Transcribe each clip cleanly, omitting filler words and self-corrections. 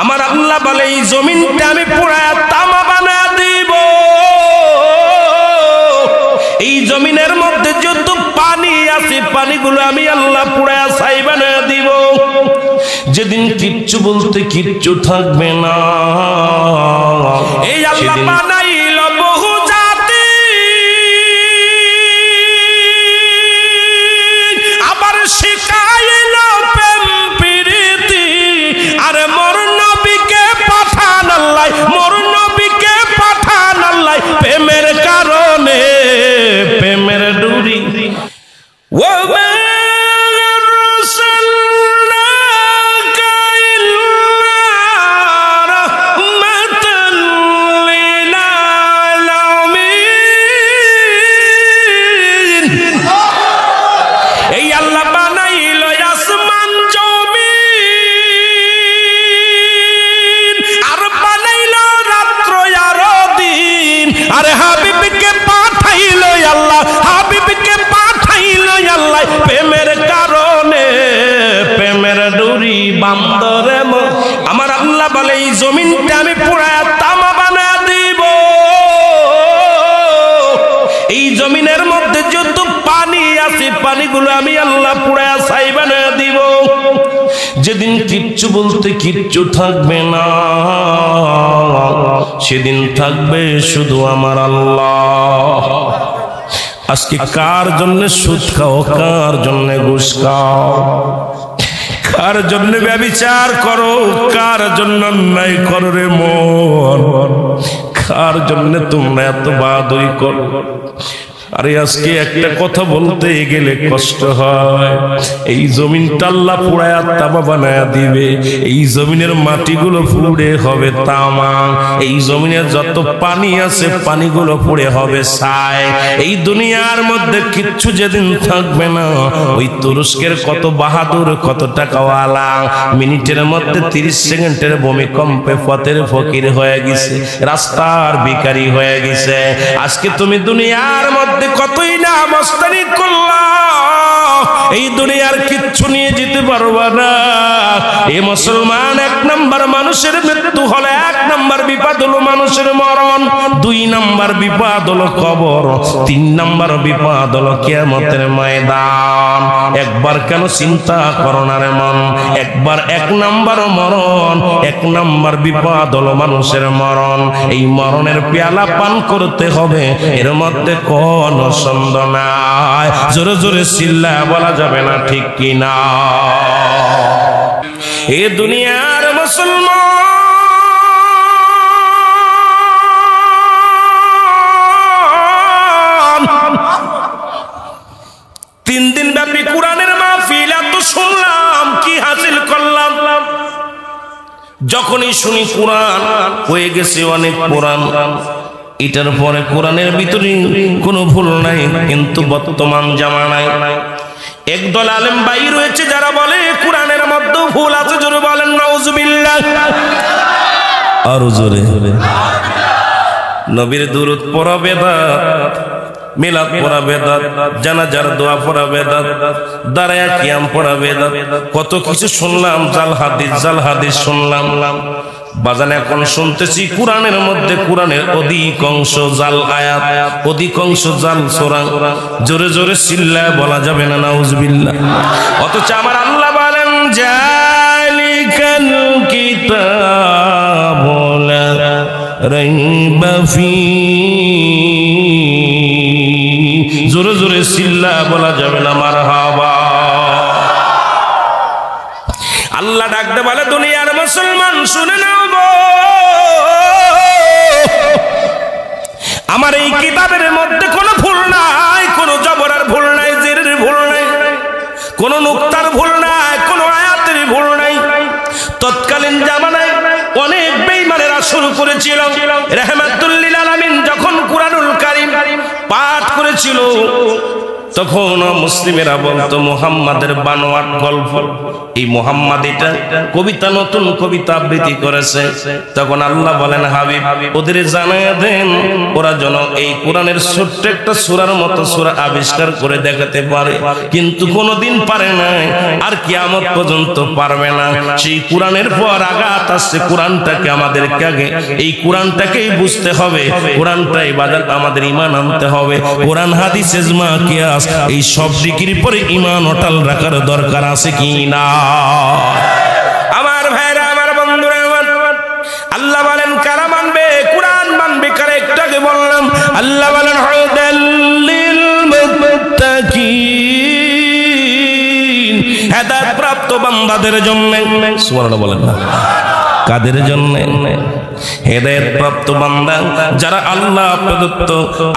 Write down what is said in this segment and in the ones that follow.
আমার আল্লাহ বলে এই জমিনটা আমি পুরায়া তামা বানায়া দিব। এই জমিনের মধ্যে যত পানি আছে পানিগুলো আমি আল্লাহ পুরায়া ছাই বানায়া দিব। যেদিন কিচ্ছু বলতে কিচ্ছু থাকবে না। এই আল্লাহ বানাইল বহু জাতি, আবার শিখাইল প্রেম প্রীতি। আরে মোর নবীকে পাঠান আল্লাহ, মোর নবীকে পাঠান আল্লাহ প্রেমের কারণে, প্রেমের ডুরি। ও প্রেমের কারণে, প্রেমের ডুরি বান্দরে। আমার আল্লাহ বলে এই জমিনটা আমি পুরায়া তামা বানায়া দিব। এই জমিনের মধ্যে যত পানি আছে পানিগুলো আমি আল্লাহ পুরায়া ছাই বানায়া দিব। যেদিন কিচ্ছু বলতে কিচ্ছু থাকবে না, সেদিন থাকবে শুধু আমার আল্লাহ। আজকে কার জন্য সুদ খাও, কার জন্য ঘুষ খাও, কার জন্য ব্যভিচার করো, কার জন্য অন্যায় করো রে মন, কার জন্য তোমরা এত বাদই করো। আরে আজকে একটা কথা বলতে গেলে কষ্ট হয়। এই জমিনটা আল্লাহ পুরায়া তামা বানায়া দিবে। এই জমিনের মাটিগুলো পুড়ে হবে তামা। এই জমিনে যত পানি আছে পানিগুলো পুড়ে হবে ছাই। এই দুনিয়ার মধ্যে কিচ্ছু যেদিন থাকবে না, ওই তুরস্কের কত বাহাদুর, কত টাকাওয়ালা মিনিটের মধ্যে 30 সেকেন্ডের ভূমিকম্পে পথের ফকির হয়ে গেছে, রাস্তার ভিখারি হয়ে গেছে। আজকে তুমি দুনিয়ার মধ্যে কতই না মস্তানি করলা, এই দুনিয়ার কিচ্ছু নিয়ে যেতে পারবা না। এই মুসলমান, 1 নম্বর মানুষের মৃত্যু হলে 1 নম্বর বিপদ হলো মানুষের মরণ, 2 নম্বর বিপদ হলো কবর, 3 নম্বর বিপদ হলো কিয়ামতের ময়দান। একবার কেন চিন্তা করো না রে মন, একবার 1 নম্বর মরণ, 1 নম্বর বিপদ হলো মানুষের মরণ। এই মরণের পেয়ালা পান করতে হবে, এর মধ্যে কোন সন্দেহ নাই। জোরে জোরে চিল্লা বলা যাবে না, ঠিক কি না? এ দুনিয়ার মুসলমান 3 দিন ব্যাপী কোরআনের মাহফিল এত শুনলাম, কি হাসিল করলাম? যখনই শুনি কোরআন হয়ে গেছে অনেক কোরআন, এটার পরে কোরআনের ভিতরে কোনো ভুল নাই। কিন্তু বর্তমান জামানায় একদল আলেম ভাই রয়েছে যারা বলে কোরআনের মধ্যে ভুল আছে। জোরে বলেন নাউজুবিল্লাহ। আরো জোরে। নবীর দুরূদ পড়া বেদাত, মিলাদ পড়া বেদাত, জানাজার দোয়া পড়া বেদাত, দাঁড়ায়া কিয়াম পড়া বেদাত, কত কিছু শুনলাম। জাল হাদিস শুনলাম। বাজান এখন শুনতেছি কোরআনের মধ্যে কোরআনের অধিকাংশ জাল আয়াত, অধিকাংশ জাল সূরা। জোরে জোরে চিল্লায় বলা যাবে না নাউজুবিল্লাহ। অথচ আমার আল্লাহ বলেন জালিকাল কিতাবু লা রাইবা ফীহি। জোরে জোরে চিল্লায় বলা যাবে না মারহাবা। আল্লাহ ডাকতে বলে দুনিয়ার মুসলমান শুনে নাও গো, আমার এই কিতাবের মধ্যে কোনো ভুল নাই, কোনো জবরের ভুল নাই, জেরের ভুল নাই, কোনো নুক্তার ভুল নাই, কোনো আয়াতের ভুল নাই। তৎকালীন জামানায় অনেক বেঈমানেরা শুরু করেছিল। রাহমাতুল লিল আলামিন যখন কুরআনুল কারীম পাঠ করেছিল, তখন মুসলিমেরা বলতো মুহাম্মাদের বানোয়াট গল্প, এই মুহাম্মাদ এটা কবিতা, নতুন কবিতা আবৃত্তি করেছে। তখন আল্লাহ বলেন, হাবিব ওদের জানায়া দেন, ওরা যেন এই কোরআনের ছোট্ট একটা সূরার মতো সূরা আবিষ্কার করে দেখাতে পারে, কিন্তু কোনোদিন পারে না, আর কিয়ামত পর্যন্ত পারবে না। সেই কোরআনের পর আঘাত আসছে, কোরআনটাকে আমাদেরকে আগে এই কোরআনটাকেই বুঝতে হবে, কোরআনটাই বাজার আমাদের ঈমান আনতে হবে। কোরআন হাদিস ইজমা কিয়াস এই সব দিকের পরে ঈমান অটল রাখার দরকার আছে কি না? আমার ভাইরা, আমার বন্ধুরা, আমার আল্লাহ বলেন কারা মানবে, কোরআন মানবে কারা? একটাকে বললাম, আল্লাহ বলেন হুদাল লিল মুত্তাকিন, হেদায়েত প্রাপ্ত বান্দাদের জন্য। সুবহানাল্লাহ বলেন না, কাদের জন্য? হেদায়েত প্রাপ্ত বান্দা যারা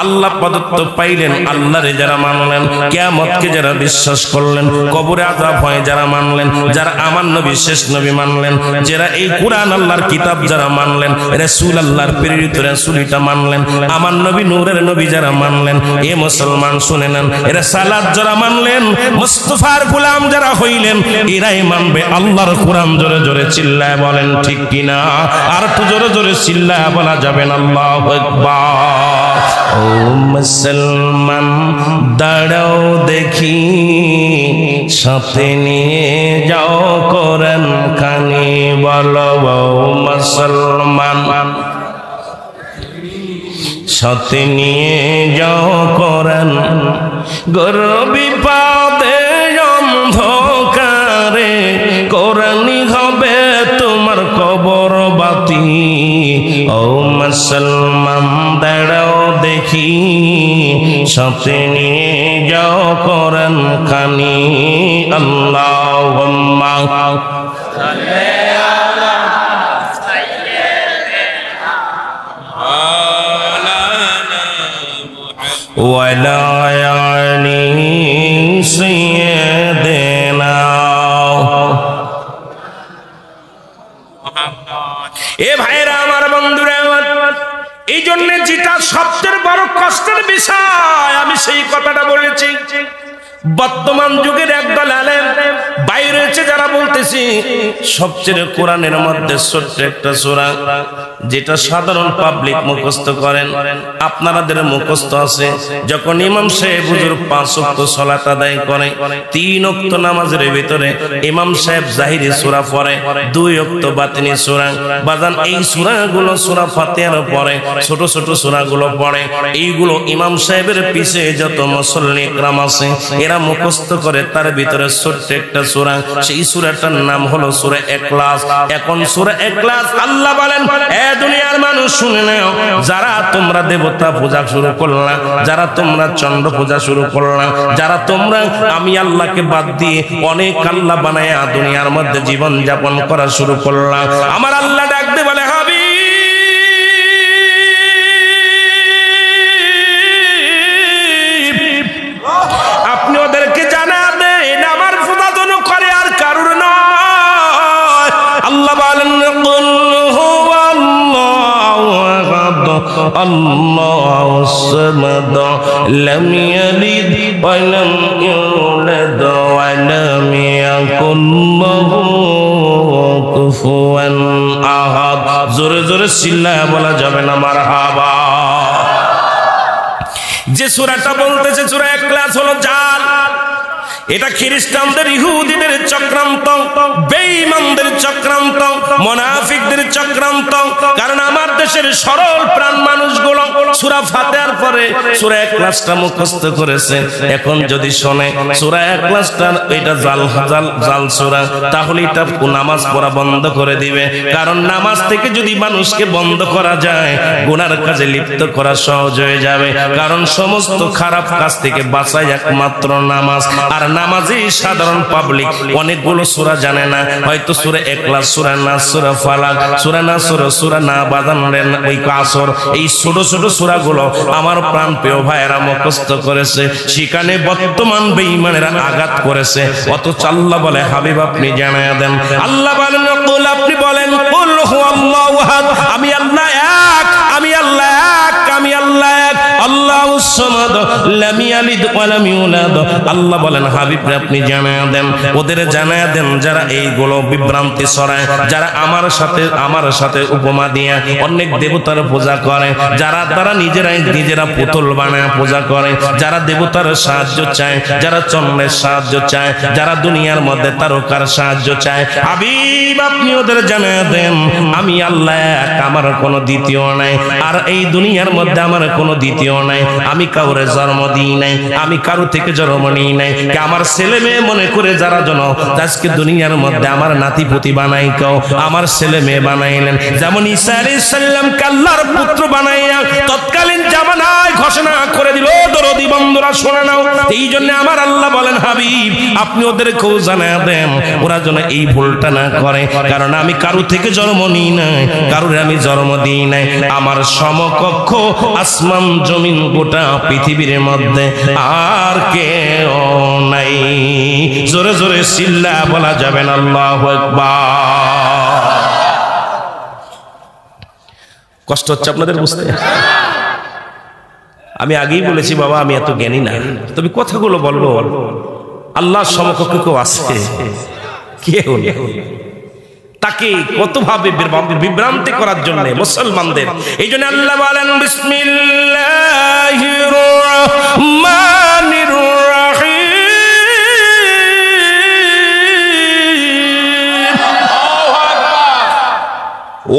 আল্লাহ প্রদত্ত পাইলেন, আল্লাহরে যারা মানলেন, কিয়ামতকে যারা বিশ্বাস করলেন, কবরে আযাব হয় যারা মানলেন, যারা আমার নবী শেষ নবী মানলেন, যারা এই কোরআন আল্লাহর কিতাব যারা মানলেন, রাসূল আল্লাহর প্রেরিত রাসূলটা মানলেন, আমার নবী নূরের নবী যারা মানলেন, এ মুসলমান শুনে নেন, এরা সালাত যারা মানলেন, মুস্তাফার গোলাম যারা হইলেন, এরাই মানবে আল্লাহর কোরআন। জোরে জোরে চিল্লায় বলেন ঠিক কিনা? আর একটু জোরে জোরে চিল্লায় বলা যাবে না আল্লাহু আকবার। ও মুসলমান দাঁড়াও দেখি, সাথে নিয়ে যাও কোরআন খানি, বলো ও মুসলমান সাথে নিয়ে যাও কোরআন, গরবি পাদে অন্ধকারে কোরআনই হবে তোমার কবর বাতি। ও মুসলমান দাঁড়াও দেখি, সাথে নিয়ে যাও কোরআন খানি, আল্লাহুম্মা সাল্লি আলা সাইয়্যিদিনা মাওলানা মুহাম্মদ ওয়া আলা আলি সাইয়্যিদিনা। এ ভাইরা, আমার বন্ধুরা, এই জন্য যেটা সবচেয়ে বড় কষ্টের বিষয়, আমি সেই কথাটা বলেছি। বর্তমান যুগের একদল আলেম বাইরে রয়েছে যারা বলতেছি সবচেয়ে কোরআনের মধ্যে ছোট্ট একটা সূরা, যেটা সাধারণ পাবলিক মুখস্থ করেন, আপনাদের মুখস্থ আছে। যখন ইমাম সাহেব হুজুর 5 ওয়াক্ত সালাত আদায় করে, 3 ওয়াক্ত নামাজের ভিতরে ইমাম সাহেব জাহিরি সূরা পড়ে, 2 ওয়াক্ত বাতিনি সূরা। বাজান এই সূরাগুলো সূরা ফাতিহার পরে ছোট ছোট সূরাগুলো পড়ে, এইগুলো ইমাম সাহেবের পিছে যত মুসল্লি ইকরাম আছে এরা মুখস্থ করে। তার ভিতরে ছোট্ট একটা সূরা, সেই সূরাটার নাম হলো সূরা ইখলাস। এখন সূরা ইখলাস আল্লাহ বলেন, এ দুনিয়ার মানুষ শুনে নাও, যারা তোমরা দেবতা পূজা শুরু করলা, যারা তোমরা চন্দ্র পূজা শুরু করলা, যারা তোমরা আমি আল্লাহকে বাদ দিয়ে অনেক আল্লাহ বানায়া দুনিয়ার মধ্যে জীবন যাপন করা শুরু করলা, আমার আল্লাহ ডাকতে বলে, হাবিব আপনি ওদেরকে জানা দেন আমার পূজা যেন করে আর কারুর নয়। আল্লাহ বলেন, কুল হুয়াল্লাহু আহাদ আল্লাহুস সামাদ লাম ইয়ালিদ ওয়া লাম ইউলাদ ওয়া লাম ইয়াকুল লাহু কুফুয়ান আহাদ। জোরে জোরে চিল্লায়া বলা যাবে না মারহাবা। যে সূরাটা বলতেছে সূরা ইখলাস হলো জাল। এটা খ্রিস্টানদের, ইহুদিদের চক্রান্ত, বেঈমানদের চক্রান্ত, মুনাফিকদের চক্রান্ত। কারণ আমার দেশের সরল প্রাণ মানুষগুলো সূরা ফাতিহার পরে সূরা ইখলাসটা মুখস্থ করেছে। এখন যদি শোনে সূরা ইখলাসটা এটা জাল সূরা, তাহলে এটা নামাজ পড়া বন্ধ করে দিবে। কারণ নামাজ থেকে যদি মানুষকে বন্ধ করা যায়, গুনার কাজে লিপ্ত করা সহজ হয়ে যাবে। কারণ সমস্ত খারাপ কাজ থেকে বাঁচায় একমাত্র নামাজ। আর নামাজি সাধারণ পাবলিক অনেকগুলো সূরা জানে না, হয়তো সূরা ইখলাস, সূরা নাস, সূরা ফালাক, সূরা নাসর, সূরা না বাদানের ওই কাসর, এই ছোট ছোট সূরাগুলো আমার প্রাণ প্রিয় ভাইয়েরা মুখস্থ করেছে। সেখানে বর্তমান বেঈমানেরা আঘাত করেছে। অথচ আল্লাহ বলে, হাবিব আপনি জানায়া দেন। আল্লাহ বলেন, কুল আপনি বলেন, কুল হুয়াল্লাহু আহাদ, আমি আল্লাহ এক, আমি আল্লাহ এক, আমি আল্লাহ এক, আল্লাহুস সামাদ লাম ইয়ালিদ ওয়া লাম ইউলাদ। আল্লাহ বলেন হাবিব আপনি জানায়া দেন, ওদের জানায়া দেন যারা এইগুলো বিভ্রান্তি ছড়ায়, যারা আমার সাথে উপমা দিয়ে অনেক দেবতার পূজা করে, যারা তারা নিজেরা পুতুল বানায় পূজা করে, যারা দেবতার সাহায্য চায়, যারা চন্দ্রের সাহায্য চায়, যারা দুনিয়ার মধ্যে তারকার সাহায্য চায়, হাবিব আপনি ওদের জানায়া দেন আমি আল্লাহ এক, আমার কোনো দ্বিতীয় নাই, আর এই দুনিয়ার মধ্যে আমার কোনো দ্বিতীয় নাই। আমি কাউরে জন্ম দিই নাই, আমি কারো থেকে জন্ম নিই নাই। আমার ছেলে মেয়ে মনে করে যারা জন আজকে দুনিয়ার মধ্যে আমার নাতিপুতি বানাই, কেউ আমার ছেলে মেয়ে বানাইলেন। যেমন ঈসা আলাইহিস সালামকে আল্লাহর পুত্র বানাইয়া তৎকালীন জামানায় ঘোষণা করে দিল। দরদি বন্ধুরা শুনে নাও, এই জন্য আমার আল্লাহ বলেন হাবিব আপনি ওদেরকেও জানায়া দেন ওরা যেন এই ভুলটা না করে, কারণ আমি কারো থেকে জন্ম নিই নাই, কারোর আমি জন্ম দিই নাই। আমার সমকক্ষ আসমান জমিন গোটা পৃথিবীর মধ্যে আর কেউ নাই। জোরে জোরে চিল্লা বলা যাবে না আল্লাহু আকবার। কষ্ট হচ্ছে আপনাদের বুঝতে? আমি আগেই বলেছি বাবা আমি এত জ্ঞানী না, তবে কথাগুলো বলবো আল্লাহর সমকক্ষ কেউ আছে? কেউ নেই। তাকে কতভাবে বিভ্রান্তি করার জন্য মুসলমানদের, এই জন্য আল্লাহ বলেন বিসমিল্লাহির রহমানির রহিম। ও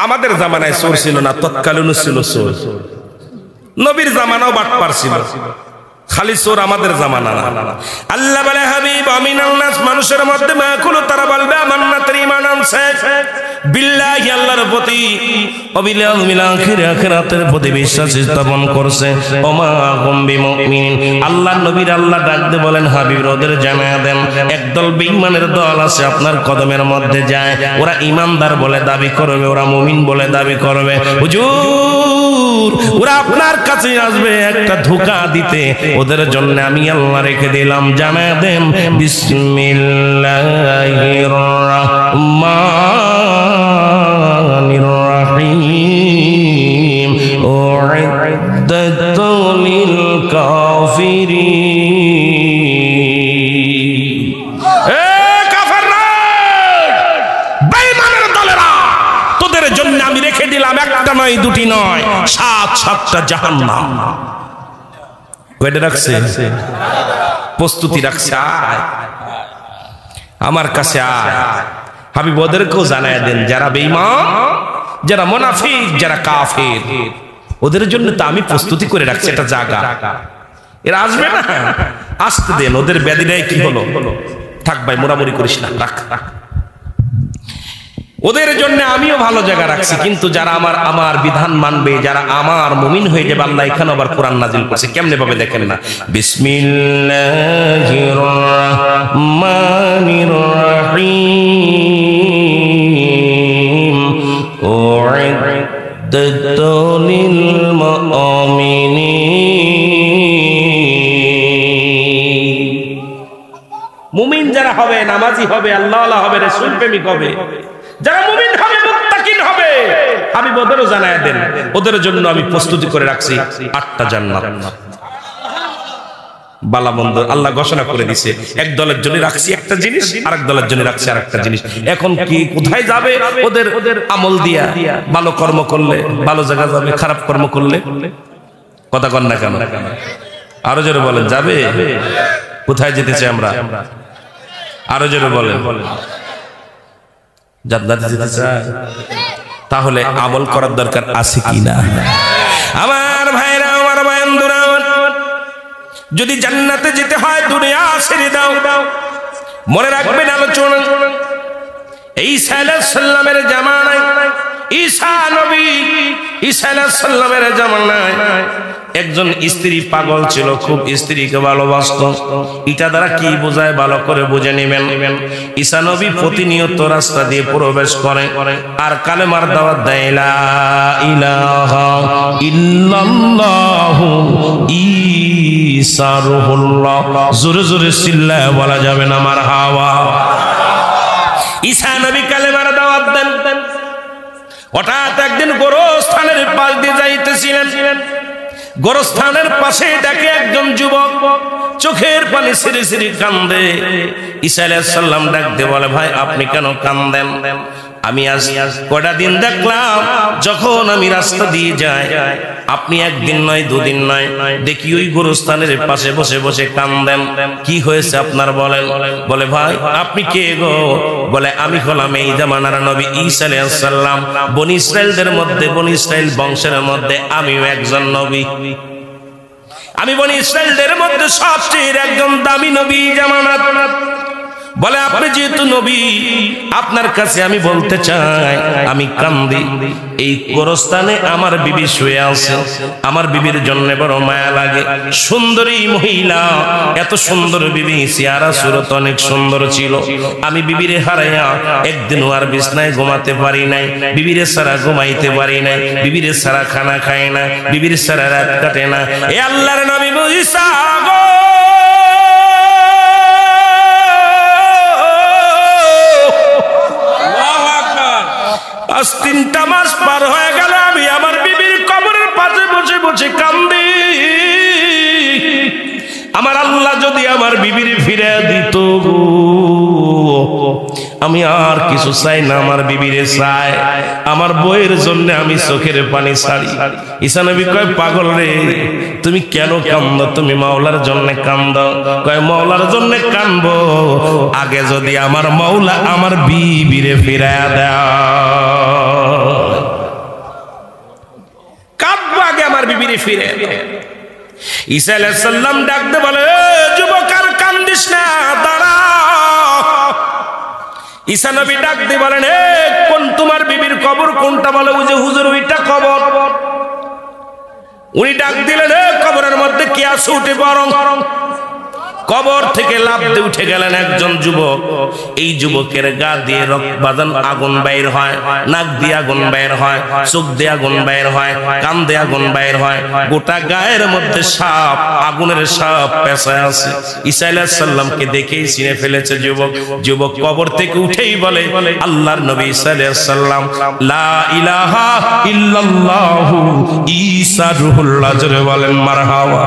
আমাদের জামানায় চোর ছিল না, তৎকালীন ছিল চোর। নবীর জামানাও বাটপার ছিল, খালি চোর আমাদের জামানা না। আল্লাহ বলে হাবিব আমিনাল নাস, মানুষের মধ্যে মাকুল তারা বলবে আমান্নাতের ঈমান আনছে বিল্লাহি আল্লাহর প্রতি, ওয়াবিল ইয়াউমিল আখির আখিরাতের প্রতি বিশ্বাস স্থাপন করছে, ওমা হুম বিমুমিনিন। আল্লাহর নবীর আল্লাহ ডাকতে বলেন হাবিব ওদের জানায়া দেন একদল বেঈমানের দল আছে আপনার কদমের মধ্যে যায়, ওরা ঈমানদার বলে দাবি করবে, ওরা মুমিন বলে দাবি করবে, হুজুর ওরা আপনার কাছে আসবে একটা ধোঁকা দিতে, ওদের জন্য আমি আল্লাহ রেখে দিলাম জানায়া দেন বিসমিল্লাহির রহমানির রহিম উইদ্দাত লিল কাফিরিন। এ কাফেররা, বেঈমানের দলেরা, তোদের জন্য আমি রেখে দিলাম একটা নয় দুটি নয় 7-7টা জাহান্নাম। কয়টা রাখছে? প্রস্তুতি রাখছে, আয় আমার কাছে আয়। হাবিব ওদেরকেও জানায়া দেন যারা বেঈমান, যারা মুনাফিক, যারা কাফের, ওদের জন্য তো আমি প্রস্তুতি করে রাখছি একটা জায়গা। এরা আসবে না, আসতে দেন। ওদের ব্যাধিটাই কি হলো, থাক ভাই মোড়ামুড়ি করিস না, রাখ। ওদের জন্য আমিও ভালো জায়গা রাখছি, কিন্তু যারা আমার বিধান মানবে, যারা আমার মুমিন হয়ে যাবে, আল্লাহ এখানে আবার কোরআন নাজিল করছে কেমনে ভাবে দেখেন না, বিসমিল্লাহির রহমানির রহিম উইদ্দাত লিল মুমিনিন। মুমিন যারা হবে, নামাজি হবে, আল্লাহওয়ালা হবে, রাসূল প্রেমিক হবে, যারা মুমিন হবে, মুত্তাকিন হবে, আমি ওদেরও জানায়া দেন ওদের জন্য আমি প্রস্তুতি করে রাখছি 8টা জান্নাত। বালা মন্দ আল্লাহ ঘোষণা করে দিয়েছে, এক দলের জন্য রাখছি একটা জিনিস, আরেক দলের জন্য রাখছি আরেকটা জিনিস। এখন কি কোথায় যাবে? ওদের আমল দিয়া ভালো কর্ম করলে ভালো জায়গা যাবে, খারাপ কর্ম করলে কথা কন না কেন? আরো জোরে বলেন, যাবে কোথায় যেতেছে আমরা? আরো জোরে বলেন, জান্নাতে যেতে চায়? তাহলে আমল করার দরকার আছে কিনা? আমার ভাইরা, আমার বন্ধুরা, যদি জান্নাতে যেতে হয় দুনিয়া ছেড়ে দাও। মনে রাখবেন আলোচনা এই সাল্লাল্লাহু আলাইহি ওয়াসাল্লামের জামানায় ঈসা নবী, ঈসা আলাইহিস সালামের জামানায় একজন স্ত্রী পাগল ছিল, খুব স্ত্রীকে ভালোবাসত। এটা দ্বারা কি বোঝায় ভালো করে বুঝে নেবেন। ঈসা নবী প্রতিনিয়ত রাস্তা দিয়ে প্রবেশ করে আর কালেমার দাওয়াত দেয়, লা ইলাহা ইল্লাল্লাহু ঈসা রূহুল্লাহ। জোরে জোরে চিল্লায় বলা যাবে না মারহাবা। ঈসা নবী কালেমার দাওয়াত দেন। হঠাৎ একদিন গোরস্থানের পাশ দিয়ে যাইতেছিলেন, গোরস্থানের পাশে দেখে একজন যুবক চোখের পানি সিরি সিরি কান্দে। ঈসা আলাইহিস সালাম ডাক দিয়ে বলে, ভাই আপনি কেন কান্দেন? আমি আজ কয়টা দিন দেখলাম যখন আমি রাস্তা দিয়ে যাই, আপনি একদিন নয় দুদিন নয় দেখি ওই গোরস্থানের পাশে বসে বসে কান্দেন। কি হয়েছে আপনার বলেন? বলে, ভাই আপনি কে গো? বলে, আমি হলাম এই জামানার নবী ঈসা আলাইহিস সালাম। বনি ইসরাইলদের মধ্যে, বনি ইসরাইল বংশের মধ্যে আমিও একজন নবী। আমি বনি ইসরাইলদের মধ্যে সবচেয়ে একজন দামি নবী জামানাত। বলে, আপনি যেহেতু নবী, আপনার কাছে আমি বলতে চাই, আমি কান্দি। এই গোরস্থানে আমার বিবি শুয়ে আছে, আমার বিবির জন্য বড় মায়া লাগে। সুন্দরী মহিলা, এত সুন্দর বিবি, চেহারা সুরত অনেক সুন্দর ছিল। আমি বিবিরে হারাইয়া একদিনও আর বিছনায় ঘুমাতে পারি নাই, বিবিরে ছাড়া ঘুমাইতে পারি নাই, বিবিরে ছাড়া খানা খাই না, বিবির ছাড়া রাত কাটে না। এ আল্লাহর নবী ঈসা গো, আজ 3টা মাস পার হয়ে গেল, আমি আমার বিবির কবরের পাশে বসে বসে কান্দি। আমার আল্লাহ যদি আমার বিবির ফিরে দিত, আমি আর কিছু চাই না, আমার বিবিরে চাই, আমার বইয়ের জন্য আমি চোখের পানি ছাড়ি। ঈসা নবী কয়, পাগল রে, তুমি কেন কান্দো? তুমি মাওলার জন্য কান্দো। কয়, মাওলার জন্য কান্দবো, আগে যদি আমার মাওলা আমার বিবিরে ফিরায়া দেয়। কাঁদবো আগে আমার বিবিরে ফিরে। ঈসা আলাইহিস সালাম ডাকতে বলে, যুবক আর কান্দিস না, দাঁড়া। ঈসা নবী ডাকতে বলেন, কোন তোমার বিবির কবর কোনটা? বলে, ওই যে হুজুর, ওইটা কবর। উনি ডাক দিলেন, কবরের মধ্যে কি আছে? উঠে বরং। কবর থেকে লাফ দিয়ে উঠে গেলেন একজন যুবক। এই যুবকের গা দিয়ে বাদান আগুন বাইর হয়, নাক দিয়ে আগুন বাইর হয়, চোখ দিয়ে আগুন বাইর হয়, কান দিয়ে আগুন বাইর হয়, গোটা গায়ের মধ্যে সাপ, আগুনের সাপ পেঁচায় আছে। ঈসা আলাইহিস সালামকে দেখেই চিনে ফেলেছে যুবক। যুবক কবর থেকে উঠেই বলে, আল্লাহর নবী ঈসা আলাইহিস সালাম, লা ইলাহা ইল্লাল্লাহু ঈসা রূহুল্লাহ। জোরে বলেন মারহাবা।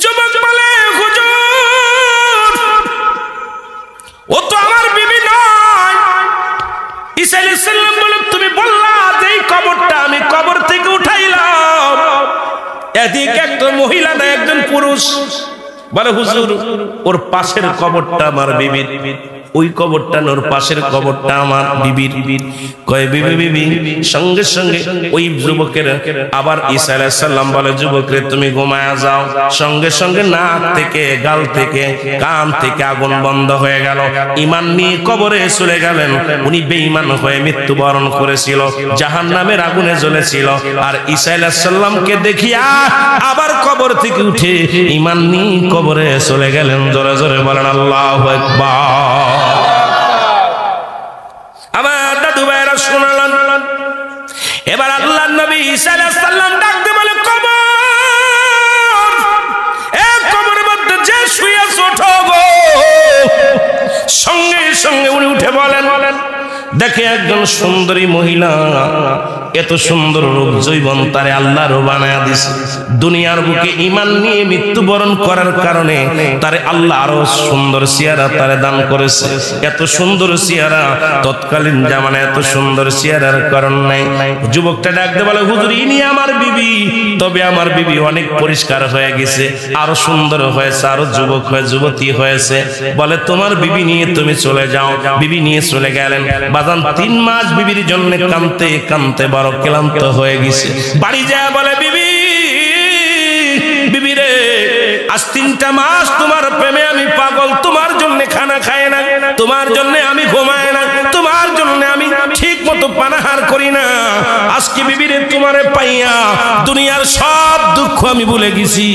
যুবক বলে, হুজুর, ও তো আমার বিবি নয়। ঈসা আলাইহিস সালাম বলে, তুমি বললা যে এই কবরটা আমি কবর থেকে উঠাইলাম, এদিকে একটা মহিলা না একজন পুরুষ। বলে, হুজুর, ওর পাশের কবরটা আমার বিবির, ওই কবরটা ওর পাশের কবরটা আমার বিবির। কয়, বিবি? সঙ্গে সঙ্গে ওই যুবকের আবার ঈসা আলাইহিস সালাম বলে, যুবকরে তুমি ঘুমায়া যাও। সঙ্গে সঙ্গে নাক থেকে, গাল থেকে, কান থেকে আগুন বন্ধ হয়ে গেল। ঈমান নিয়ে কবরে চলে গেলেন। উনি বেঈমান হয়ে মৃত্যুবরণ করেছিল, জাহান্নামের আগুনে জ্বলেছিল। আর ঈসা আলাইহিস সালামকে দেখিয়া আবার কবর থেকে উঠে ঈমান নিয়ে কবরে চলে গেলেন। জোরে জোরে বলেন আল্লাহু আকবার। আমার দাদু ভাইরা শুনলেন। এবার আল্লাহর নবী ঈসা আলাইহিস সালাম ডাকতে বলে, কবর, এই কবরের মধ্যে যে শুয়ে আছো, ওঠো গো। সঙ্গে সঙ্গে উনি উঠে বলেন, দেখে একজন সুন্দরী মহিলা, এত সুন্দর রূপ জৈবন তারে আল্লাহরও বানায়া দিছে। দুনিয়ার বুকে ঈমান নিয়ে মৃত্যুবরণ করার কারণে তারে আল্লাহ আরো সুন্দর চেহারা তারে দান করেছে। এত সুন্দর চেহারা তৎকালীন জামানায় এত সুন্দর চেহারার কারণ নাই। যুবকটা ডাকতে বলে, হুজুর, ইনি আমার বিবি, তবে আমার বিবি অনেক পরিষ্কার হয়ে গেছে, আরো সুন্দর হয়েছে, আরো যুবক হয়ে যুবতী হয়েছে। বলে, তোমার বিবি নিয়ে তুমি চলে যাও। বিবি নিয়ে চলে গেলেন। বাজান 3 মাস বিবির জন্য কাঁদতে কাঁদতে বড় ক্লান্ত হয়ে গেছে। বাড়ি যায় বলে, বিবি, বিবি রে, আজ 3টা মাস তোমার প্রেমে আমি পাগল, তোমার জন্য খানা খাই না, তোমার জন্য আমি ঘুমাই না, তোমার জন্য আমি ঠিক মতো তো পানাহার করি না। আজকে বিবিরে তোমারে পাইয়া দুনিয়ার সব দুঃখ আমি ভুলে গেছি।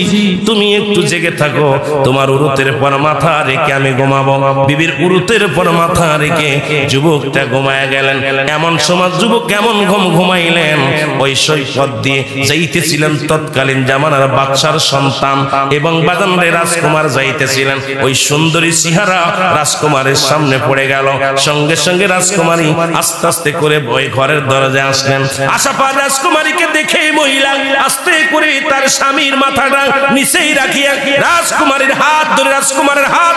তুমি একটু জেগে থাকো, তোমার উরুতের পর মাথা রেখে আমি ঘুমাবো। বিবির উরুতের পর মাথা রেখে যুবকটা ঘুমায় গেলেন। এমন সময় যুবক কেমন ঘুমাইলেন, ওই সৈকত দিয়ে যাইতেছিলেন তৎকালীন জামানার বাদশার সন্তান এবং বাজানরে রাজকুমার যাইতেছিলেন। ওই সুন্দরী সিহারা রাজকুমারের সামনে পড়ে গেল। সঙ্গে সঙ্গে রাজকুমারী আস্তে আস্তে করে ওই ঘরের দরজায় আসলেন। আশা পা রাজকুমারীকে দেখে মহিলা আস্তে করে তার স্বামীর মাথাটা নিচেই রাখিয়া রাজকুমারীর হাত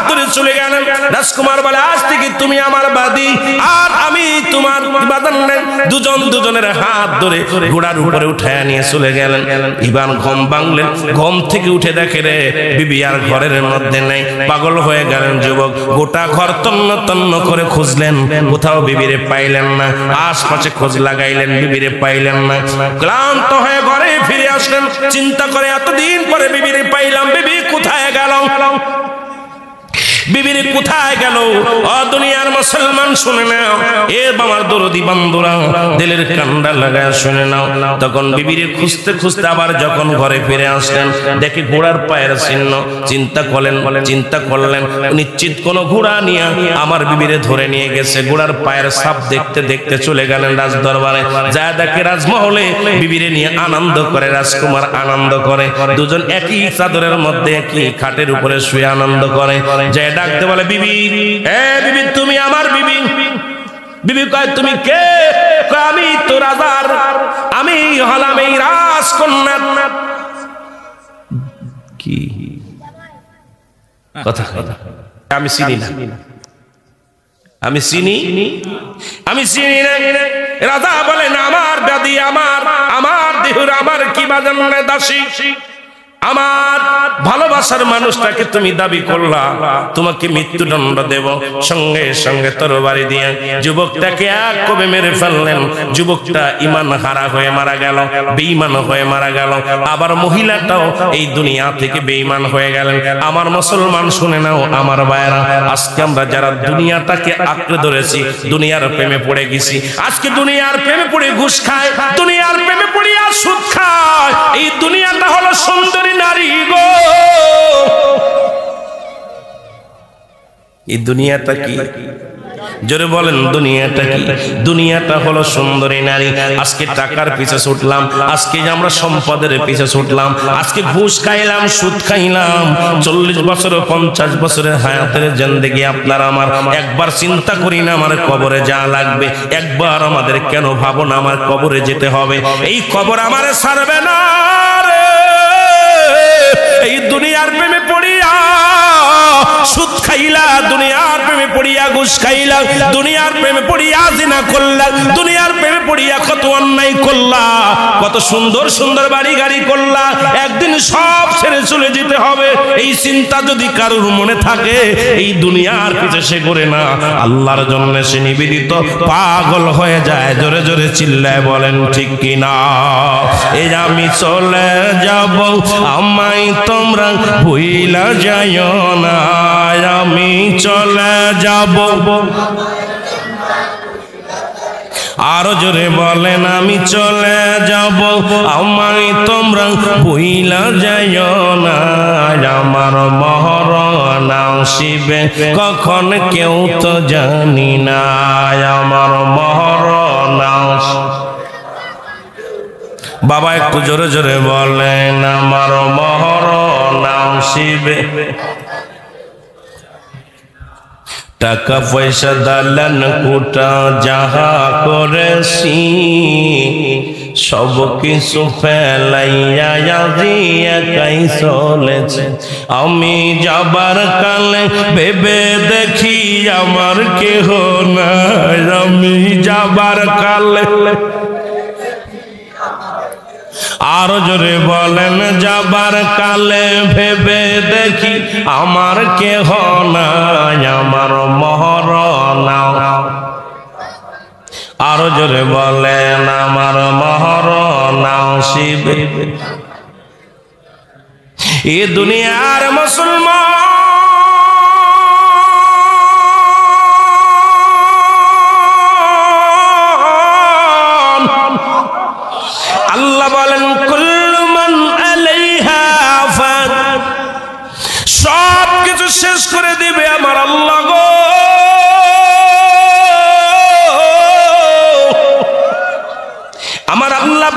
ধরে চলে গেলেন। রাজকুমার বলে, আজ থেকে তুমি আমার বাদী আর আমি তোমার বাদন। দুজনের হাত ধরে ঘোড়ার উপরে উঠায় নিয়ে চলে গেলেন। ইবান ঘুম ভাঙলেন, ঘুম থেকে উঠে দেখে রে বিবি আর ঘরের মধ্যে নেই। পাগল হয়ে গেলেন যুবক। গোটা ঘর তন্ন তন্ন করে খুঁজলেন, কোথাও বিবিরে পাইলেন না। আশপাশে খোঁজ লাগাইলেন, বিবিরে পাইলেন না। ক্লান্ত হয়ে ঘরে ফিরে আসলেন। চিন্তা করে এতদিন পরে বিবিরে পাইলাম, বিবি কোথায় গেল? বিবির কোথায় গেল? ও দুনিয়ার মুসলমান শুনে নাও, এ আমার দরদি বান্দুরা দিলের কান্ডা লাগায় শুনে নাও। তখন বিবির খুঁজতে খুঁজতে আবার যখন ঘরে ফিরে আসলেন, দেখে ঘোড়ার পায়ের চিহ্ন। চিন্তা করলেন নিশ্চিত কোন ঘোড়া নিয়ে আমার বিবিরে ধরে নিয়ে গেছে। ঘোড়ার পায়ের ছাপ দেখতে দেখতে চলে গেলেন রাজ দরবারে। যা দেখে রাজমহলে বিবিরে নিয়ে আনন্দ করে, রাজকুমার আনন্দ করে। দুজন একই চাদরের মধ্যে একই খাটের উপরে শুয়ে আনন্দ করে। যে ডাকতে বলে, বিবি, এ বিবি, তুমি আমার বিবি। বিবি কয়, তুমি কে? আমি তো রাজার, আমি হলাম এই রাজকন্যা। কি কথা? আমি চিনি না, আমি চিনি না। রাজা বলেন, আমার ব্যাধি, আমার দেহুর, আমার কি বাজান দাসী, আমার ভালোবাসার মানুষটাকে তুমি দাবি করলা, তোমাকে মৃত্যুদণ্ড দেব। সঙ্গে সঙ্গে তরবারি দিয়ে যুবকটাকে এক কোবে মেরে ফেললেন। যুবকটা ঈমান হারা হয়ে মারা গেল, বেঈমান হয়ে মারা গেল। আবার মহিলাটাও এই দুনিয়া থেকে বেঈমান হয়ে গেলেন। আমার মুসলমান শুনে নাও আমার ভাইরা, আজকে আমরা যারা দুনিয়াটাকে আঁকড়ে ধরেছি, দুনিয়ার প্রেমে পড়ে গেছি, আজকে দুনিয়ার প্রেমে পড়ে ঘুষ খায়, দুনিয়ার প্রেমে পড়িয়া সুদ খায়। এই দুনিয়াটা হলো সুন্দরী নারী গো। এই দুনিয়াটা কি? জোরে বলেন, দুনিয়াটা কি? দুনিয়াটা হলো সুন্দরী নারী। আজকে টাকার পিছে ছুটলাম, আজকে আমরা সম্পদের পিছে ছুটলাম, আজকে ঘুষ খাইলাম, সুদ খাইলাম। 40 বছর 50 বছরের হায়াতের জিন্দেগি আপনার আমার একবার চিন্তা করি না আমার কবরে যা লাগবে? একবার আমাদের কেন ভাবো না আমার কবরে যেতে হবে? এই কবর আমারে ছাড়বে না রে। এই দুনিয়ার প্রেমে পড়িয়া সুদ খাইলা, দুনিয়ার প্রেমে পড়িয়া ঘুষ খাইলা, দুনিয়ার প্রেমে পড়িয়া জিনা করলা, দুনিয়ার প্রেমে পড়িয়া কত অন্যায় করলা, কত সুন্দর সুন্দর বাড়ি গাড়ি করলা। একদিন সব ছেড়ে চলে যেতে হবে। এই চিন্তা যদি কারোর মনে থাকে, এই দুনিয়ার পিছে সে করে না, আল্লাহর জন্য সে নিবেদিত পাগল হয়ে যায়। জোরে জোরে চিল্লায় বলেন ঠিক কিনা? এই আমি চলে যাব, আমায় তোমরা ভুইলা যাইও না। আমি চলে যাব, আরো জোরে বলেন, আমি চলে যাব, আমায় তোমরা ভুইলা যাইও না। আমার মরণ আসিবে কখন কেউ তো জানি না। আমার মরণ বাবা একটু জোরে জোরে বলেন, আমার মরণ আসিবে। টাকা পয়সা দালান কোটা যাহা করেছি, সব কিছু ফেলাইয়া আজি একাই চলেছে। আমি যাবার কালে ভেবে দেখি আমার কেহ নাই। আমি যাবার কালে, আরো জোরে বলেন, যাবার কালে ভেবে দেখি আমার কেহ নাই। আমার মরণ, আরো জোরে বলেন, আমার মরণ আসিবে। এ দুনিয়ার মুসলমান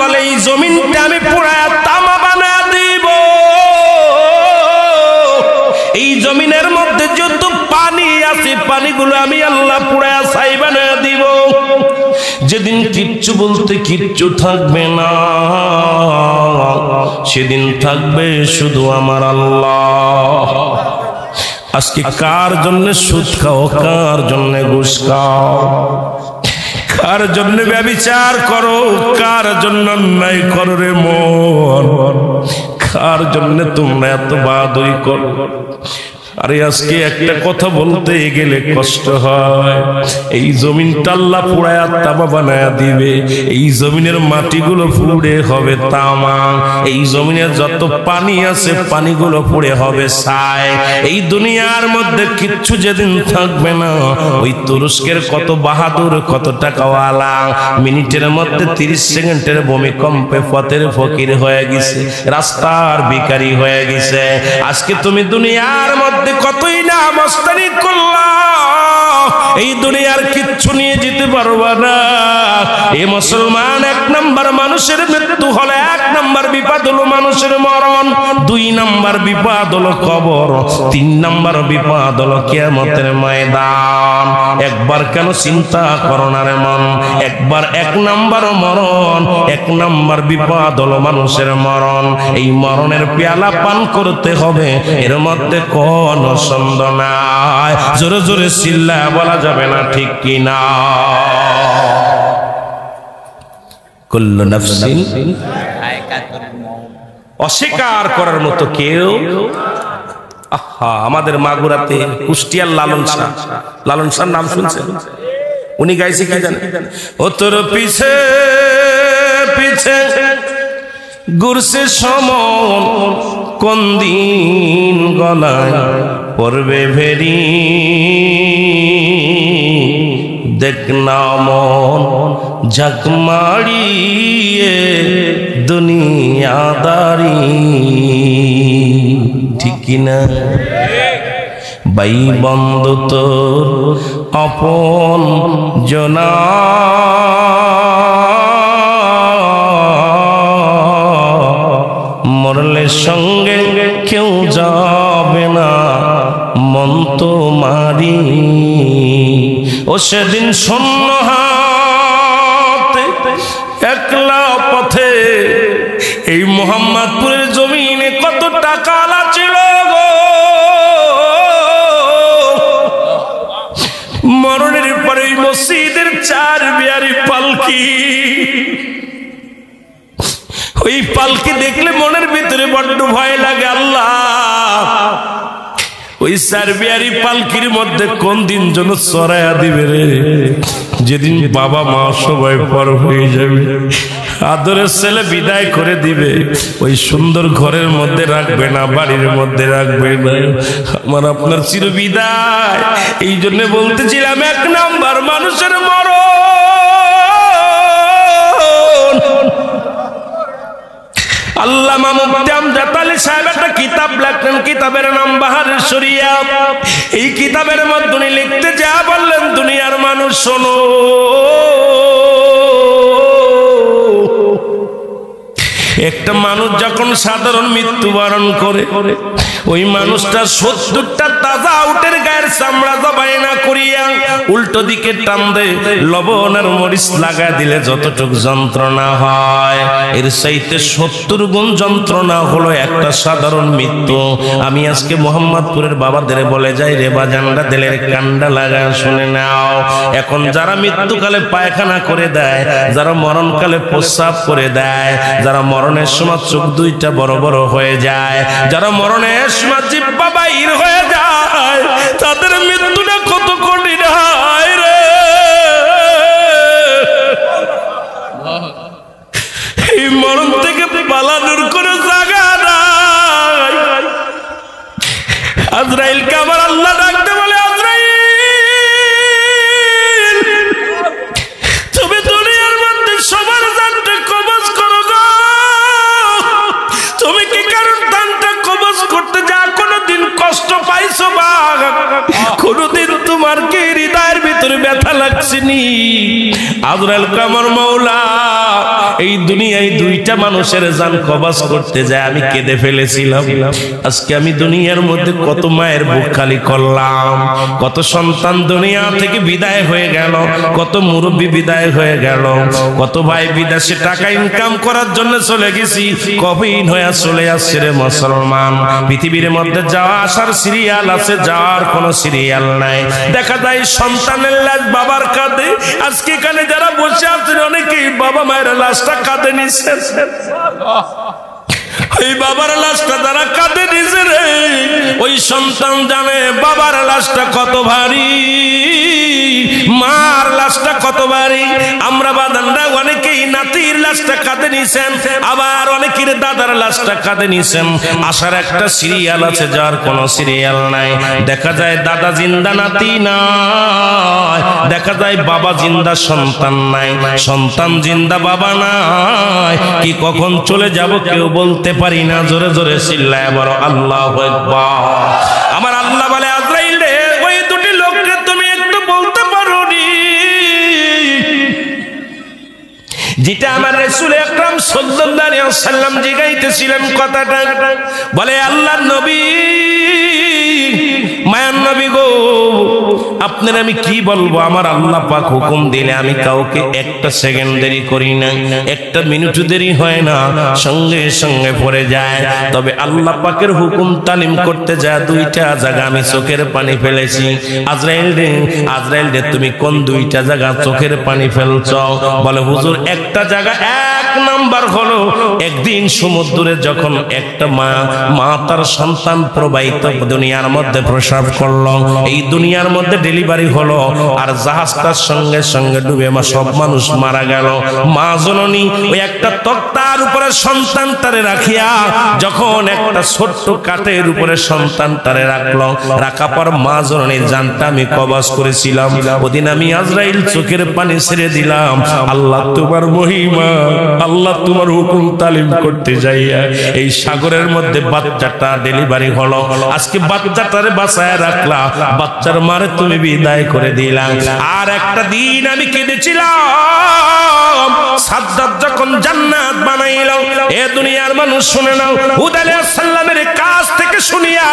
বলে এই জমিনটা আমি পুরায়া তামা বানায়া দিব। এই জমিনের মধ্যে যত পানি আছে পানিগুলো আমি আল্লাহ পুরায়া ছাই বানায়া দিব। যেদিন কিচ্ছু বলতে কিচ্ছু থাকবে না, সেদিন থাকবে শুধু আমার আল্লাহ। আজকে কার জন্য সুদ খাও, কার জন্য ঘুষ খাও, কার জন্য ব্যভিচার করো, কার জন্য অন্যায় করো রে মন, কার জন্য তোমরা এত বাদই করো। আরে আজকে একটা কথা বলতে গেলে কষ্ট হয়। এই জমিনটা আল্লাহ পুরায়া তামা বানায়া দিবে। এই জমিনের মাটিগুলো পুড়ে হবে তামা। এই জমিনের যত পানি আছে পানিগুলো পুড়ে হবে ছাই। এই দুনিয়ার মধ্যে কিচ্ছু যেদিন থাকবে না, ওই তুরস্কের কত বাহাদুর, কত টাকাওয়ালা মিনিটের মধ্যে 30 সেকেন্ডের ভূমিকম্পে পথের ফকির হয়ে গেছে, রাস্তার ভিখারি হয়ে গেছে। আজকে তুমি দুনিয়ার মধ্যে কতই না মস্তানি করলা, এই দুনিয়ার কিচ্ছু নিয়ে যেতে পারবা না। এই মুসলমান, 1 নাম্বার মানুষের মৃত্যু হলে 1 নাম্বার বিপদ হলো মানুষের মরণ, 2 নাম্বার বিপদ হলো কবর, 3 নাম্বার বিপদ হলো কিয়ামতের ময়দান। একবার কেন চিন্তা করো না রে মন, একবার 1 নাম্বার মরণ, 1 নাম্বার বিপদ হলো মানুষের মরণ। এই মরণের পেয়ালা পান করতে হবে, এর মধ্যে কোনো সন্দেহ নাই। জোরে জোরে চিল্লায়া বলা যাবে না ঠিক কি না? কুল্লু নাফসিন, অস্বীকার করার মতো কেউ। আহা, আমাদের মাগুরাতে কুষ্টিয়ার লালন শাহ, লালন শাহ নাম শুনছেন? উনি গাইছে কি জানেন? ও তোর পিছে পিছে ঘুরছে সমন, কোন দিন গলায় পড়বে ভেরি, দেখ না মন ঝাঁক মারিয়ে দুনিয়াদারি, ঠিক কিনা? ভাই বন্ধু তোর আপন জনা, মরলে সঙ্গে কেউ যাবে না, মন তো মারি। ও সেদিন শূন্য হাতে একলা পথে এই মোহাম্মদপুরের জমিনে কত টাকা ছিল গো। মরণের পরে এই মসজিদের 4 বিয়ারি পালকি, ওই পালকি দেখলে মনের ভিতরে বড্ড ভয় লাগে। আল্লাহ, ওই 4 বিয়ারি পালকির মধ্যে কোন দিন যেন চড়াইয়া দিবে রে, যেদিন বাবা মা সবাই পর হয়ে যাবে, আদরের ছেলে বিদায় করে দিবে, ওই সুন্দর ঘরের মধ্যে রাখবে না, বাড়ির মধ্যে রাখবে না। আমার আপনার চির বিদায়। এই জন্য বলতেছিলাম 1 নাম্বার মানুষের মরণ। আল্লামা মুফতি আমজাদ আলী সাহেব একটা কিতাব লেখলেন, কিতাবের নাম বাহারে শরিয়া। এই কিতাবের মধ্যে উনি লিখতে যা বললেন, দুনিয়ার মানুষ শোনো, একটা মানুষ যখন সাধারণ মৃত্যুবরণ করে, ওই মানুষটা 70টা তাজা উটের গায়ের চামড়া জবাই না করিয়া উল্টো দিকে টান দেয়, লবণ আর মরিচ লাগা দিলে যতটুক যন্ত্রণা হয়, এর চাইতে 70 গুণ যন্ত্রণা হলো একটা সাধারণ মৃত্যু। আমি আজকে মোহাম্মদপুরের বাবাদের বলে যাই, রে বাজানরা দিলের কান্ডা লাগা শুনে নাও। এখন যারা মৃত্যুকালে পায়খানা করে দেয়, যারা মরণকালে প্রস্রাব করে দেয়, যারা মরণের সময় চোখ 2টা বড় বড় হয়ে যায়, যারা মরণের সময় জিহ্বা বাইর হয়ে যায়, তাদের মৃত্যুটা কত কঠিন হয় রে। এই মরণ থেকে পালানোর কোনো জায়গা নাই। আজরাইলকে আবার আল্লাহ ডাকতে বলে, আজরাইল তুমি দুনিয়ার মধ্যে সবার জানটা কবজ করো গো। তুমি কি কারণ দানটা কবজ করতে যা কোনদিন কষ্ট পাইছো বা কোনদিন তোমার কি হৃদয়ের আজরাইল কামর মাওলা এই দুনিয়ায় দুইটা মানুষের জান কবজ করতে যায় আমি কেঁদে ফেলেছিলাম। আজকে আমি দুনিয়ার মধ্যে কত মায়ের বুক খালি করলাম, কত সন্তান দুনিয়া থেকে বিদায় হয়ে গেল, কত মুরব্বী বিদায় হয়ে গেল, কত ভাই বিদেশে টাকা ইনকাম করার জন্য চলে গেছি, কবিন হয়ে চলে আসছে রে মুসলমান। পৃথিবীর মধ্যে যাওয়া আসার সিরিয়াল আছে, যাওয়ার কোনো সিরিয়াল নাই। দেখা যায় সন্তানের লাশ বাবার কাঁধে। আজকে এখানে যারা বসে আছেন অনেকেই বাবা মায়ের লাশটা কাঁধে নিচ্ছে। ওই বাবার লাশটা তারা কাঁধে নিছে রে, ওই সন্তান জানে বাবার লাশটা কত ভারী, মার লাশটা কত ভারী। আমরা বাদানরা অনেকেই নাতির লাশটা কাঁধে নিছেন, আবার অনেকের দাদার লাশটা কাঁধে নিছেন। আসার একটা সিরিয়াল আছে, যার কোনো সিরিয়াল নাই। দেখা যায় দাদা জিন্দা নাতি নাই, দেখা যায় বাবা জিন্দা সন্তান নাই, সন্তান জিন্দা বাবা নাই। কি কখন চলে যাব কেউ বলতে পারি না। জোরে জোরে চিল্লায় বলো আল্লাহু আকবার। আমার আল্লাহ বলে আজরাইল রে, ওই দুটি লোককে তুমি একটু বলতে পারো নি যেটা আমার রাসূল আকরাম সাল্লাল্লাহু আলাইহি ওয়াসাল্লাম জিগাইতেছিলেন কথাটা। বলে আল্লাহর নবী, মায়ার নবী গো, আপনার আমি কি বলবো? আমার আল্লাহ পাক হুকুম দিলে আমি কাউকে একটা সেকেন্ড দেরি করি না, একটা মিনিট দেরি হয় না, সঙ্গে সঙ্গে পড়ে যায়। তবে আল্লাহ পাকের হুকুম তালিম করতে যায় দুইটা জায়গা আমি চোখের পানি ফেলেছি। আজরাইল রে তুমি কোন দুইটা জায়গা চোখের পানি ফেলছ? বলে হুজুর একটা জায়গা, এক নাম্বার হলো একদিন সমুদ্রে যখন একটা মা তার সন্তান প্রবাহিত দুনিয়ার মধ্যে প্রসব করলো, এই দুনিয়ার মধ্যে ডেলিভারি হলো, আর জাহাজটার সঙ্গে সঙ্গে ডুবে সব মানুষ মারা গেল। মা জননী ওই একটা তক্তার উপরে সন্তান তারে রাখিয়া যখন একটা ছোট্ট কাঠের উপরে সন্তান তারে রাখলো, রাখা পর মা জননীর জানটা আমি কবজ করেছিলাম। ওদিন আমি আজরাইল চোখের পানি ছেড়ে দিলাম। আল্লাহ তোমার মহিমা, আল্লাহ তোমার হুকুম তালিম করতে যাইয়া এই সাগরের মধ্যে বাচ্চাটা ডেলিভারি হলো। আজকে বাচ্চাটারে বাঁচায় রাখলা, বাচ্চার মারে তুমি বিদায় করে দিলাম। আর একটা দিন আমি কেঁদেছিলাম সাদ্দাত যখন জান্নাত বানাইলো। এ দুনিয়ার মানুষ শুনে নাও, হুদ আলাইহিস সালামের কাছ থেকে শুনিয়া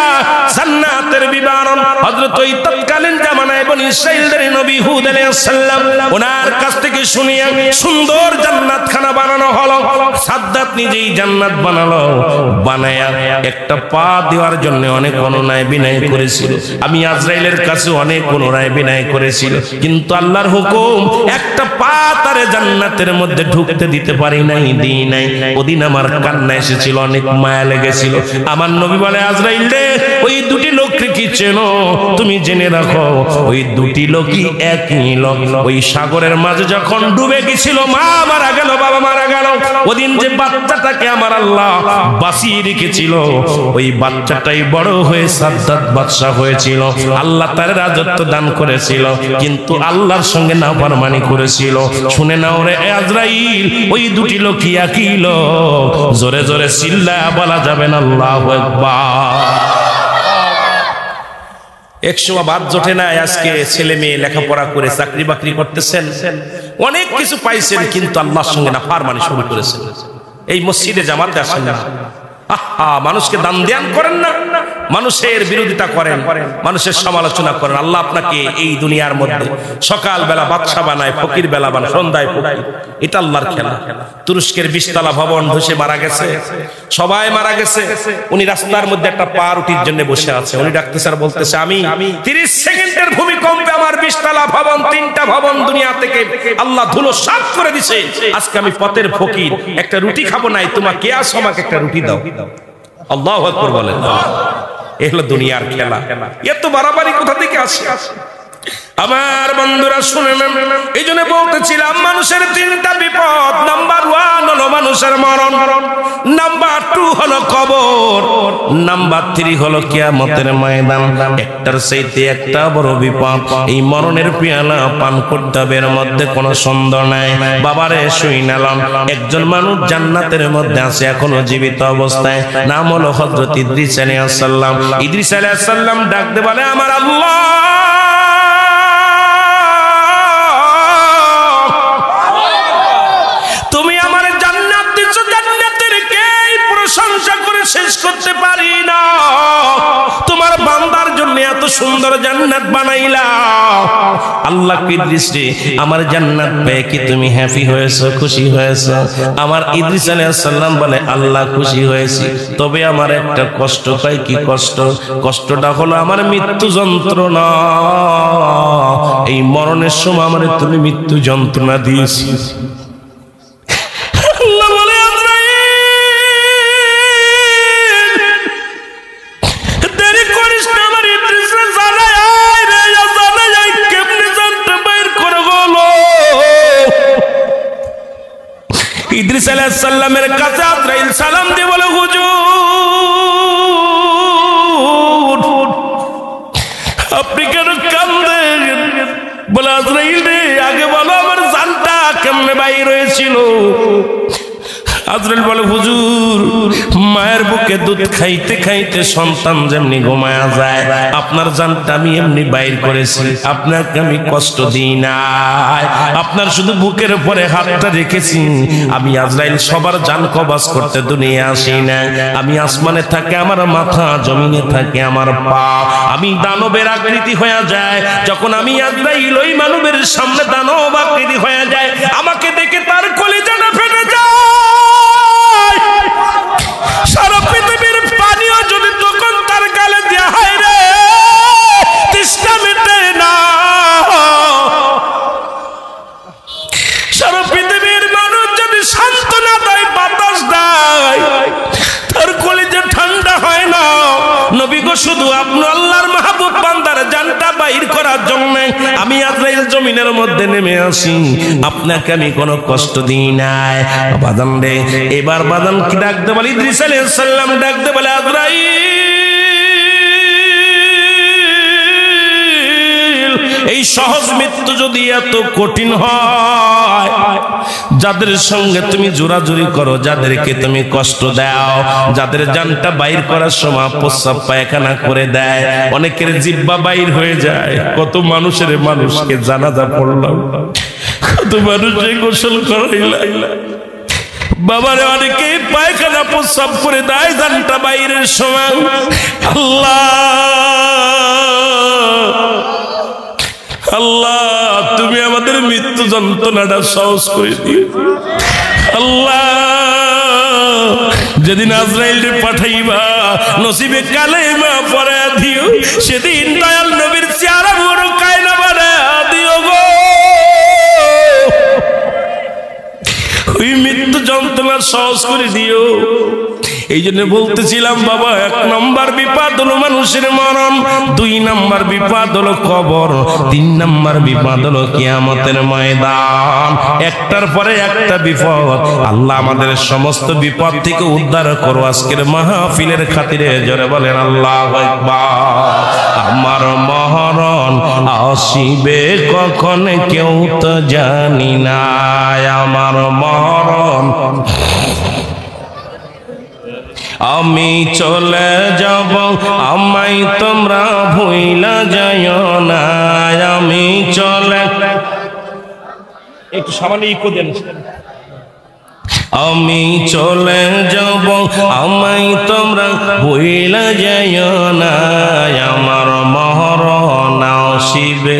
জান্নাতের বিবরণ হযরত ওই তৎকালীন জামানায় বনি ইসরাঈলের নবী হুদ আলাইহিস সালাম ওনার কাছ থেকে শুনিয়া সুন্দর জান্নাত খানা বানানো হলো। সাদ্দাত নিজেই জান্নাত বানালো, বানায়া একটা পা দেওয়ার জন্য অনেক অনুনয় বিনয় করেছিল। আমি আজরাইলের কাছে অনেক অনুনয় বিনয় করেছিল, কিন্তু আল্লাহর হুকুম একটা পা তারে জান্নাতের মধ্যে ঢুকতে দিতে পারি নাই, দিই নাই। ওদিন আমার কান্না এসেছিল, অনেক মায়া লেগেছিল। আমার নবী বলে আজরাইল রে, ওই দুটি লোককে কি চেনো? তুমি জেনে রাখো ওই দুটি লোকই একই লোক। ওই সাগরের মাঝে যখন ডুবে গেছিল, মা মারা গেল, বাবা মারা গেল, ওদিন যে বাচ্চাটাকে আমার আল্লাহ বাঁচিয়ে রেখেছিল, ওই বাচ্চাটাই বড় হয়ে সাদ্দাত বাদশা হয়েছিল। আল্লাহ তার রাজত্ব দান করেছিল, কিন্তু আল্লাহর সঙ্গে নাফরমানি করেছিল। শুনে নাও রে আজরাইল, ওই দুটি লোকই একই লোক। জোরে জোরে চিল্লায়া বলা যাবে না আল্লাহু আকবার। একসময় বাদ জোটে না, আজকে ছেলে মেয়ে লেখাপড়া করে চাকরি বাকরি করতেছেন, অনেক কিছু পাইছেন, কিন্তু আল্লাহর সঙ্গে নাফরমানি শুরু করেছেন। এই মসজিদে জামাতে আসেন না, মানুষকে দান ধ্যান করেন না, মানুষের বিরোধিতা করেন, মানুষের সমালোচনা করেন। আল্লাহ আপনাকে এই দুনিয়ার মধ্যে সকাল বেলা বাদশা বানায়, ফকির বেলা বানায়, সন্ধ্যায় ফকির। এটা আল্লাহর খেলা। তুরস্কের 20 তলা ভবন ধসে মারা গেছে, সবাই মারা গেছে। উনি রাস্তার মধ্যে একটা পাউরুটির জন্য বসে আছে। উনি ডাকতেছে আর বলতেছে, আমি 30 সেকেন্ডের ভূমিকম্পে আমার 20 তলা ভবন, 3টা ভবন দুনিয়া থেকে আল্লাহ ধুলো সাফ করে দিছে। আজকে আমি পথের ফকির, একটা রুটি খাবো নাই, তোমাকে কে আসো, আমাকে একটা রুটি দাও। আল্লাহু আকবার বলেন। এ হলো দুনিয়ার খেলা। এত বাড়াবাড়ি কোথা থেকে আসে? আমার বন্ধুরা শুনে নেন, এই জন্য বলতেছিলাম মানুষের 3টা বিপদ। নাম্বার 1 হলো মানুষের মরণ, নাম্বার 2 হলো কবর, নাম্বার 3 হলো কিয়ামতের ময়দান। একটার চাইতে একটা বড় বিপদ। এই মরণের পেয়ালা পান করতে হবে, এর মধ্যে কোনো সন্দেহ নাই। বাবারে শুইনালাম, একজন মানুষ জান্নাতের মধ্যে আছে এখনো জীবিত অবস্থায়, নাম হলো হযরত ইদ্রিস আলাইহিস সালাম। ইদ্রিস আলাইহিস সালাম ডাকতে বলে, আমার আল্লাহ আল্লাহ ইদ্রিস রে আমার জান্নাত পেয়ে কি তুমি হ্যাপি হয়েছো, খুশি হয়েছো? আমার ইদ্রিস আলাইহিস সালাম বলে আল্লাহ খুশি হয়েছি, তবে আমার একটা কষ্ট পাই। কি কষ্ট? কষ্টটা হলো আমার মৃত্যু যন্ত্রণা। এই মরণের সময় আমার তুমি মৃত্যু যন্ত্রণা দিয়েছি। আল্লাহ বলে দেরি করিস না, আমার ইদ্রিস রে জানাই আয় রে, জানাই আয় কেমনে জানটা বাইর করে হলো। ইদ্রিস আলাইহিস সালামের কাছে আজরাইল সালাম দিয়ে বলে হুজুর আপনি কেন কাঁদেন? বলে আজরাইল রে আগে বলো আমার জানটা কেমনে বাইর হয়েছিল। আজরাইল বলে হুজুর মায়ের বুকে দুধ খাইতে খাইতে সন্তান যেমনি ঘুমায়া যায় আপনার জানটা আমি এমনি বাইর করেছি, আপনাকে আমি কষ্ট দিই নাই, আপনার শুধু বুকের উপরে হাতটা রেখেছি। আমি আজরাইল সবার জান কবজ করতে দুনিয়া আসি না। আমি আসমানে থাকে আমার মাথা, জমিনে থাকে আমার পা। আমি দানবের আকৃতি হয়ে যায় যখন আমি আজরাইল ওই মানবের সামনে দানব আকৃতি হয়ে যায়, আমাকে দেখে তার কলিজাটা ফেটে যায়। সারা পৃথিবীর পানিও যদি তখন তার গালে দেয়া হয় রে তৃষ্ণা মেটে না। সারা পৃথিবীর মানুষ যদি সান্ত্বনা দেয়, বাতাস দেয়, তার কলিজা ঠান্ডা হয় না। নবী গো শুধু আপনি আল্লাহর মাহবুব বান্দার জানটা বাইর করার জন্য আমি আজরাইল জমিনের মধ্যে নেমে আসি, আপনাকে আমি কোনো কষ্ট দিই নাই। বাদান রে এবার বাদান কি ডাকতে বলে ইদ্রিস আলাইহিস সালাম ডাকতে বলে আজরাইল এই সহজ মৃত্যু যদি এত কঠিন হয়, যাদের সঙ্গে তুমি জোরাজুরি করো, যাদেরকে তুমি কষ্ট দাও, যাদের জানটা বাইর করার সময় প্রস্রাব পায়খানা করে দেয়, অনেকের জিহ্বা বাইর হয়ে যায়। কত মানুষকে জানাজা পড়লাম, কত মানুষকে গোসল করাইলাম, বাবারে অনেকে পায়খানা প্রস্রাব করে দেয় জানটা বাইরের সময়। আল্লাহ তুমি আমাদের মৃত্যু যন্ত্রণাটা সহজ করে দিও। আল্লাহ যেদিন আজরাইল পাঠাইবা নসিবে কালেমা পড়া দিও, সেদিন দয়াল নবীর চেহারা বড় কায়না বাড়া দিও গো। ওই মৃত্যু যন্ত্রণা সহজ করে দিও। এই জন্য বলতেছিলাম বাবা, 1 নম্বর বিপদ হলো মানুষের মরণ, 2 নম্বর বিপদ হলো কবর, 3 নম্বর বিপদ হলো কিয়ামতের ময়দান। একটার পরে একটা বিপদ। আল্লাহ আমাদের সমস্ত বিপদ থেকে উদ্ধার করো আজকের মাহফিলের খাতিরে। জোরে বলেন আল্লাহু আকবার। আমার মরণ আসিবে কখন কেউ তো জানি না, আমার মরণ আমি চলে যাব, আমায় তোমরা ভুইলা যাইও না। আমি চলে একটু সামান্য ইকো দেন। আমি চলে যাব, আমায় তোমরা ভুইলা যাইও না, আমার মরণ আসিবে।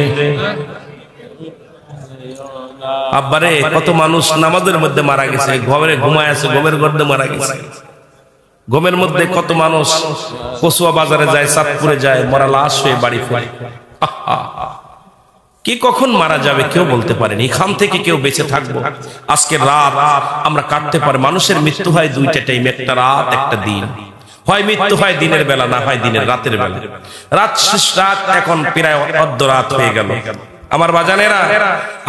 আব্বারে কত মানুষ নামাজের মধ্যে মারা গেছে, ঘরে ঘুমায় আছে, ঘুমের মধ্যে মারা গেছে। ঘুমের মধ্যে কত মানুষ কচুয়া বাজারে যায়, চাঁদপুরে যায়, মরা লাশ হয়ে বাড়ি ফিরে। কি কখন মারা যাবে কেউ বলতে পারেনি। এখান থেকে কেউ বেঁচে থাকবো আজকে রাত আমরা কাটতে পারি। মানুষের মৃত্যু হয় 2টা টাইম, একটা রাত একটা দিন। হয় মৃত্যু হয় দিনের বেলা, না হয় দিনের রাতের বেলা। রাত শেষ, রাত এখন প্রায় অর্ধরাত হয়ে গেল আমার বাজানেরা।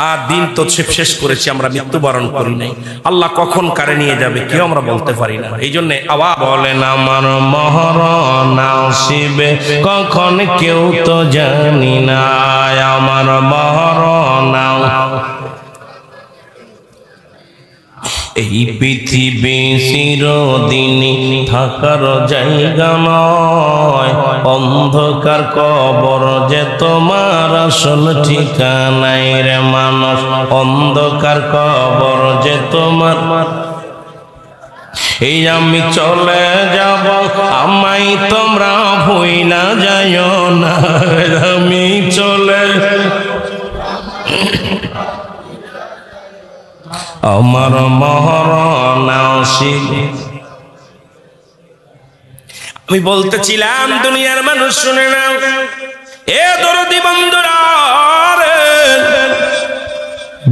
আর দিন তো শেষ করেছি, আমরা মৃত্যুবরণ করি নাই। আল্লাহ কখন কারে নিয়ে যাবে কেউ আমরা বলতে পারি না। এই জন্য আওয়াজ বলেন আমার মরণ আসিবে কখন কেউ তো জানি না, আমার মরণ। এই পৃথিবী চিরদিনই থাকার জায়গা নয়, অন্ধকার কবর যে তোমার আসল ঠিকানাই রে মানুষ, অন্ধকার কবর যে তোমার। এই আমি চলে যাব, আমায় তোমরা ভুইলা যাইও না, আমি চলে আমার মরণ আসিল। আমি বলতেছিলাম দুনিয়ার মানুষ শুনে না, এ দরদি বন্ধুরা,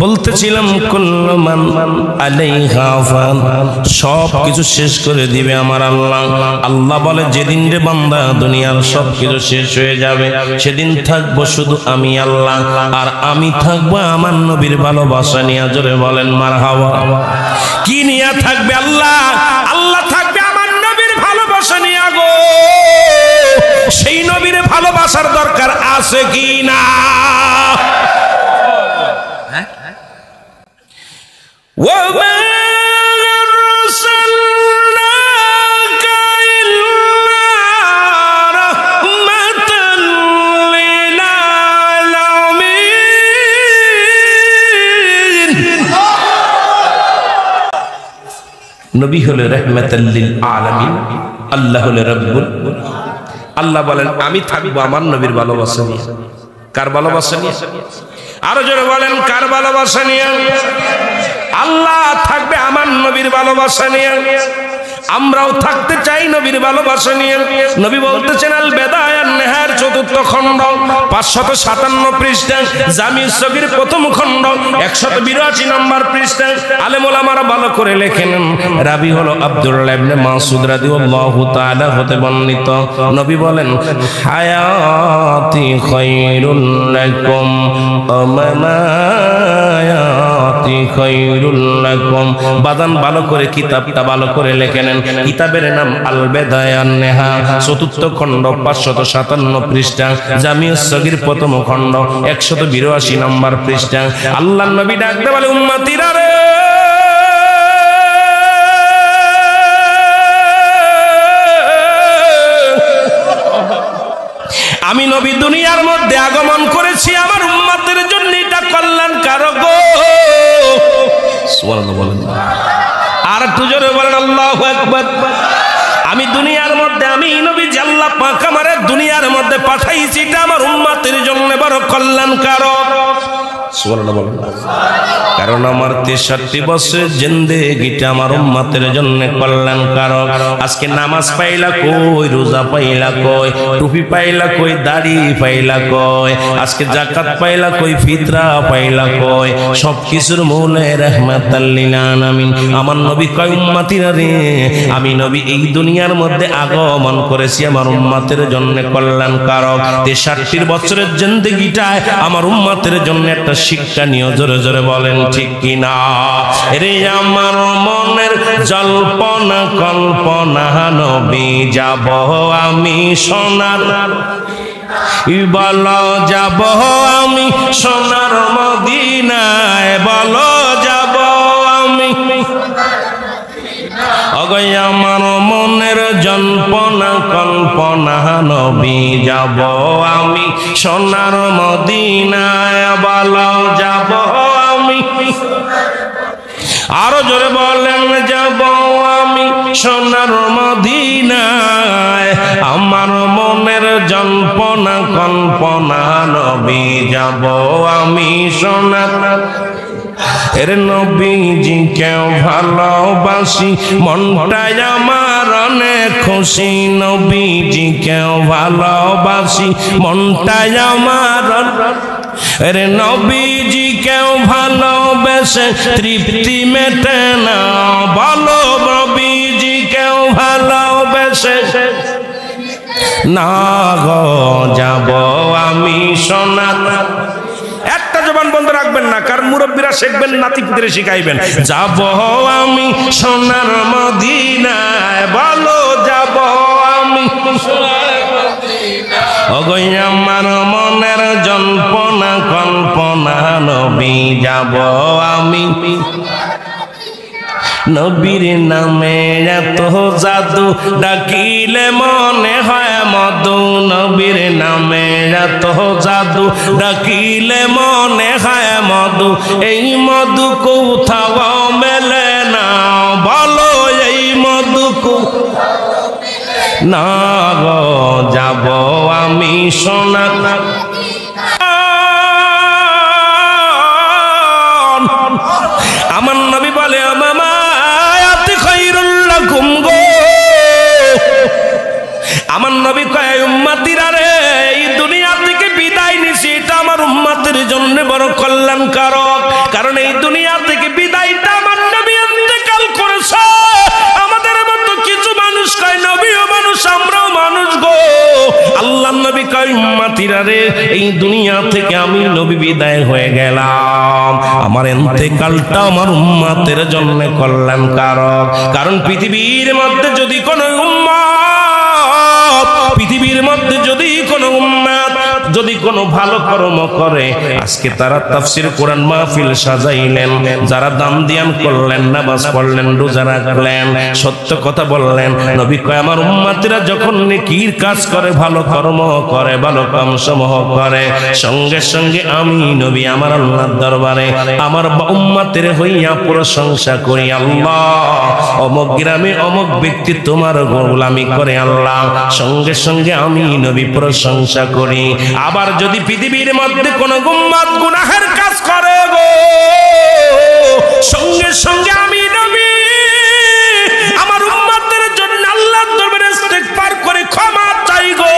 বলতেছিলাম কুল্লু মান আলাইহা ফান, সব কিছু শেষ করে দিবে আমার আল্লাহ। আল্লাহ বলে যেদিন রে বান্দা দুনিয়ার সব কিছু শেষ হয়ে যাবে, সেদিন থাকবো শুধু আমি আল্লাহ, আর আমি থাকবো আমার নবীর ভালোবাসা নিয়ে। জোরে বলেন মারহাবা। কি নিয়ে থাকবে আল্লাহ? আল্লাহ থাকবে আমার নবীর ভালোবাসা নিয়ে গো। সেই নবীর ভালোবাসার দরকার আছে কি না? وما أرسلناك إلا رحمة للعالمين। নবী হলো রাহমাতাল লিল আলামিন, আল্লাহ হলো রব্বুল। আল্লাহ বলেন আমি থাকবো আমার নবীর ভালোবাসা নিয়ে। কার ভালোবাসা নিয়ে? আরো জোরে বলেন কার ভালোবাসা নিয়ে? আল্লাহ থাকবে আমার নবীর ভালোবাসা নিয়ে। আমরাও থাকতে চাই নবীর ভালোবাসা নিয়ে। নবী বলতেছেন আল বেদায়ান নেহার ৪র্থ খণ্ড ৫৫৭ পৃষ্ঠা, জামি সগীর প্রথম খণ্ড ১৮২ নম্বর পৃষ্ঠা। আলেম ওলামারা ভালো করে লেখেন। রাবি হলো আব্দুল্লাহ ইবনে মাসউদ রাদিয়াল্লাহু তাআলা হতে বর্ণিত। নবী বলেন হায়াতি খায়রুল লাকুম ওয়া মামায়াতি খায়রুল লাকুম। বাদান ভালো করে কিতাবটা ভালো করে লেখেন। কিতাবের নাম আল বেদায়ান নেহা, ৪র্থ খণ্ড ৫৫৭ পৃষ্ঠা, জামিউস সগীর প্রথম খণ্ড ১৮২ নম্বর পৃষ্ঠা। আল্লাহর নবী ডাকতে বলে উম্মতিরা রে, আমি নবী দুনিয়ার মধ্যে আগমন করেছি আমার উম্মতের জন্য, এটা কল্যাণকারক গো। সুবহানাল্লাহ বলেন। আর একটু জোরে বলেন আল্লাহু আকবার। আমি দুনিয়ার মধ্যে, আমি নবী আল্লাহ পাক আমারে দুনিয়ার মধ্যে পাঠাইছি, এটা আমার উম্মতের জন্য বড় কল্যাণকারক। সুবহানাল্লাহ বলেন। কারণ আমার ৬৩ বছরের জিন্দেগিটা আমার উম্মতের জন্য কল্যাণকারক। আজকে নামাজ পাইলা কই, রোজা পাইলা কই, টুপি পাইলা কই, দাড়ি পাইলা কই, আজকে যাকাত পাইলা কই, ফিতরা পাইলা কই, সবকিছুর মূলে রাহমাতাল লিল আলামিন। আমার নবী কয় উম্মতিরা রে, আমি নবী এই দুনিয়ার মধ্যে আগমন করেছি আমার উম্মতের জন্য কল্যাণকারক। ৬৩ বছরের জিন্দেগিটায় আমার উম্মতের জন্য একটা শিক্ষা নিয়ে। জোরে জোরে বলেন ঠিক কিনা? রে আমার মনের জল্পনা কল্পনা, নবী যাব আমি সোনার, বলো যাব আমি সোনার মদিনায়, বলো যাব আমি। অগয় আমার মনের জল্পনা কল্পনা, নবী যাব আমি সোনার মদিনায়, বলো যাব আমি। আরো জোরে বলেন যাব আমি সোনার মদিনায়। আমার মনের জল্পনা কল্পনা, নবী যাব আমি সোনার। এর নবীজি কেউ ভালোবাসি, মনটাই আমার অনেক খুশি। নবীজি কেউ ভালোবাসি, মনটাই আমার। এর নবীজি কেউ ভালোবেসে তৃপ্তি মেটে না, বলো নবীজি কেউ ভালোবেসে না গো যাব আমি সোনার। একটা জবান বন্ধ রাখবেন না, কারণ মুরব্বীরা শিখবেন, নাতিপুতিরে শিখাইবেন। যাব আমি সোনার মদিনায়, বলো যাব আমি সোনার মদিনায়। ওগো আমার মনের জল্পনা কল্পনা, নবী যাব আমি। নবীর নামে এত জাদু, ডাকিলে মনে হয় মধু। নবীর নামে এত জাদু, ডাকিলে মনে হয় মধু। এই মধু কোথাও মেলে না, বলো এই মধু না গো যাব আমি সোনার। আমার নবী বলে মামা আয়াতি খায়রুল লাকুম গো। আমার নবী কয় উম্মতিরা রে, এই দুনিয়া থেকে বিদায় নিছি এটা আমার উম্মতের জন্য বড় কল্যাণকারক। কারণ এই দুনিয়া থেকে বিদায়টা আমার নবী ইন্তেকাল করেছে। আমাদের মতো কিছু মানুষ কয় নবীও মানুষ, আমরাও মানুষ গো। আল্লাহর নবী কয় উম্মতিরা রে, এই দুনিয়া থেকে আমি নবী বিদায় হয়ে গেলাম, আমার ইন্তেকালটা আমার উম্মতের জন্য কল্যাণকারক। কারণ পৃথিবীর মধ্যে যদি কোনো পৃথিবীর মধ্যে যদি কোনো উম্মত যদি কোনো ভালো কর্ম করে, আজকে তারা তাফসীর কোরআন মাহফিল সাজাইলেন, যারা দান দিয়ান করলেন, নামাজ পড়লেন, রোজা রাখলেন, সত্য কথা বললেন, নবী কয় আমার উম্মতিরা যখন নেকির কাজ করে, ভালো কর্ম করে, ভালো কাম সমূহ করে, সঙ্গে সঙ্গে আমি নবী আমার আল্লাহর দরবারে আমার উম্মতের হইয়া প্রশংসা করি, আল্লাহ অমুক গ্রামে অমুক ব্যক্তি তোমার গোলামি করে আল্লাহ, সঙ্গে সঙ্গে আমি নবী প্রশংসা করি। আবার যদি পৃথিবীর মধ্যে কোন উম্মত গুনাহের কাজ করে গো, সঙ্গে সঙ্গে আমি নবী আমার উম্মতের জন্য আল্লাহর দরবারে ইস্তিগফার করে ক্ষমা চাই গো।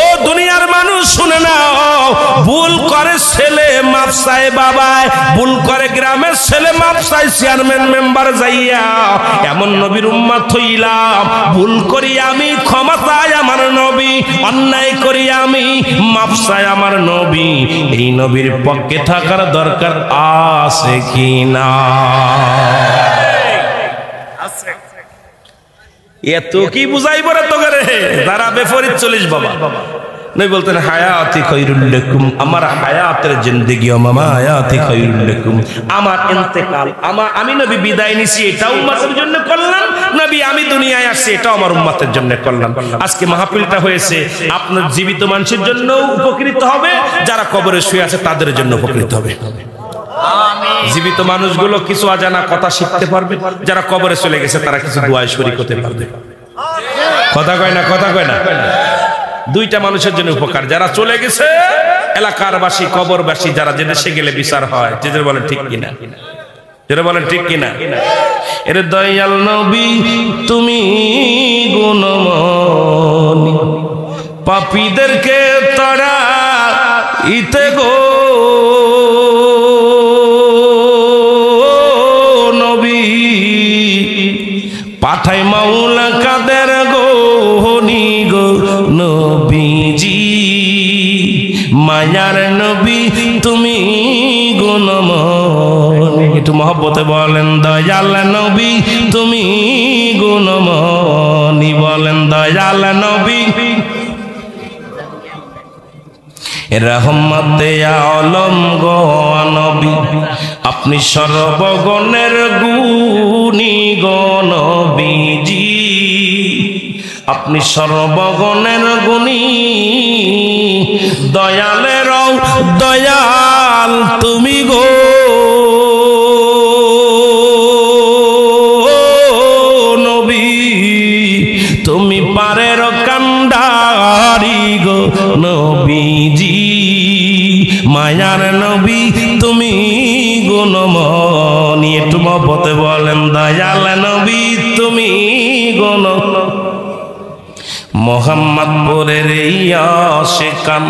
ও দুনিয়ার মানুষ শুনে নাও, ভুল করে ছেলে মাপ চায় বাবায়, ভুল করে গ্রামের ছেলে মাপ চায় চেয়ারম্যান মেম্বার যাইয়া, এমন নবীর উম্মত হইলাম। ভুল করি আমি ক্ষমা চাই আমার নবী, অন্যায় করি আমি মাপ চাই আমার নবী। এই নবীর পক্ষে থাকার দরকার আছে কি না? এত কি বুঝাইব রে তোকে রে, যারা বেফরিদ চলিস বাবা। নবী বলতেন হায়াতি খায়রুল লাকুম, আমার হায়াতের জিন্দেগি ও মামা হায়াতি খায়রুল লাকুম, আমার ইন্তেকাল আমি নবী বিদায় নিছি এটা উম্মতের জন্য কল্যাণ, নবী আমি দুনিয়ায় আসছি এটা আমার উম্মতের জন্য কল্যাণ। আজকে মাহফিলটা হয়েছে আপনার জীবিত মানুষের জন্য উপকৃত হবে, যারা কবরে শুয়ে আছে তাদের জন্য উপকৃত হবে। জীবিত মানুষগুলো কিছু অজানা কথা শিখতে পারবে, যারা কবরে চলে গেছে তারা কিছু দোয়ায় শরীক হতে পারবে। কথা কয় না, কথা কয় না। দুইটা মানুষের জন্য উপকার, যারা চলে গেছে এলাকার বাসী, কবরবাসী, যারা যে দেশে গেলে বিচার হয়, যেদের বলেন ঠিক কিনা, যেটা বলেন ঠিক কিনা। এর দয়াল নবী তুমি গুণমণি, পাপীদেরকে তাড়াইতে গো নবী, পাঠাই মাওলা কাদের গোহনি গো নবীজি, মায়ার নবী তুমি গুণমণি। একটু মহব্বতে বলেন দয়াল নবী তুমি গুণমণি, বলেন দয়াল নবী। রহমতে আলম গো নবী, আপনি সর্বগুণের গুণী গো নবীজি, আপনি সর্বগুণের গুণী, দয়ালের দয়াল তুমি গো নবী, তুমি পারের কান্ডারি গো নবীজি, মায়ার নবী তুমি গুণমণি। একটু মহব্বতে বলেন দয়াল নবী তুমি গুণ। মোহাম্মদপুরের আশিকান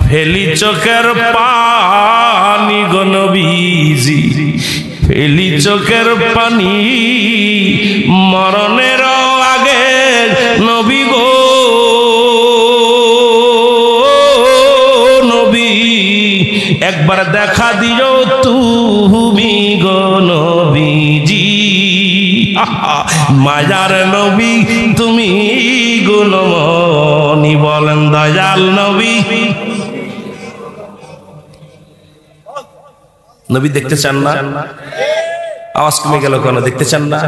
ফেলি চোখের পানি গো নবীজি, ফেলি চোখের পানি, মরণের আগে নবী গো নবী, একবার দেখা দিও তুমি গো নবীজি, মায়ার নবী তুমি গুণমণি, বলেন দয়াল নবী। নবী দেখতে চান না? আওয়াজ কমে গেল কেন? দেখতে চান না?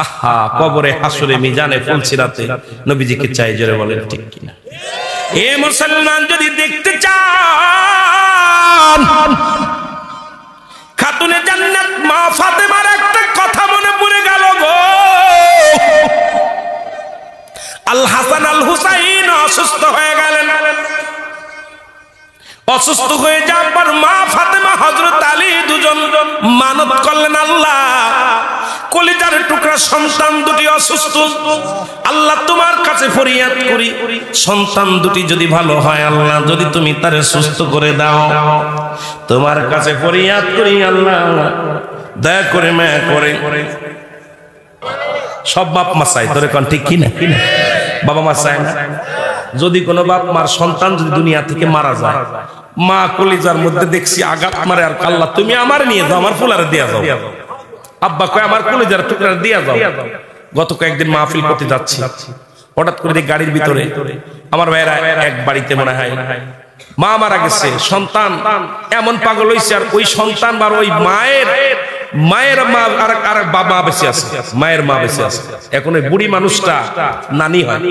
আহা, কবরে হাসরে মিজানে ফুলসিরাতে নবীজিকে চাই, জোরে বলেন ঠিক কিনা। এ মুসলমান যদি দেখতে চান, খাতুনে জান্নাত মা ফাতেমার একটা কথা মনে পড়ে গেল গো। আল হাসান আল হুসাইন অসুস্থ হয়ে গেলেন, অসুস্থ হয়ে যাবার মা ফাতেমা হযরত আলী দুজন মানত করলেন, আল্লাহ কলিজার টুকরা সন্তান দুটি অসুস্থ, আল্লাহ তোমার কাছে ফরিয়াদ করি, সন্তান দুটি যদি ভালো হয় আল্লাহ, যদি তুমি তারে সুস্থ করে দাও, তোমার কাছে ফরিয়াদ করি আল্লাহ, দয়া করে মায়া করে। সব বাপ মা চায়, তোরে কোন ঠিক কিনা? বাবা মা চায় না? যদি কোনো বাপ মার সন্তান যদি দুনিয়া থেকে মারা যায়, মা কলিজার মধ্যে দেখছি আঘাত মারে, আর আল্লাহ তুমি আমার নিয়ে যাও, আমার ফুলারে দিয়া যাও। আব্বা কয় আমার কলিজার টুকরা দিয়া যাও। গত কয়েকদিন মাহফিল করতে যাচ্ছি, হঠাৎ করে দেখি গাড়ির ভিতরে আমার ভাইয়েরা এক বাড়িতে মনে হয় মা মারা গেছে, সন্তান এমন পাগল হয়েছে, আর ওই সন্তান বা ওই মায়ের মা আর বাবা বেঁচে আছে, মায়ের মা বেঁচে আছে। এখন ওই বুড়ি মানুষটা নানি হয়,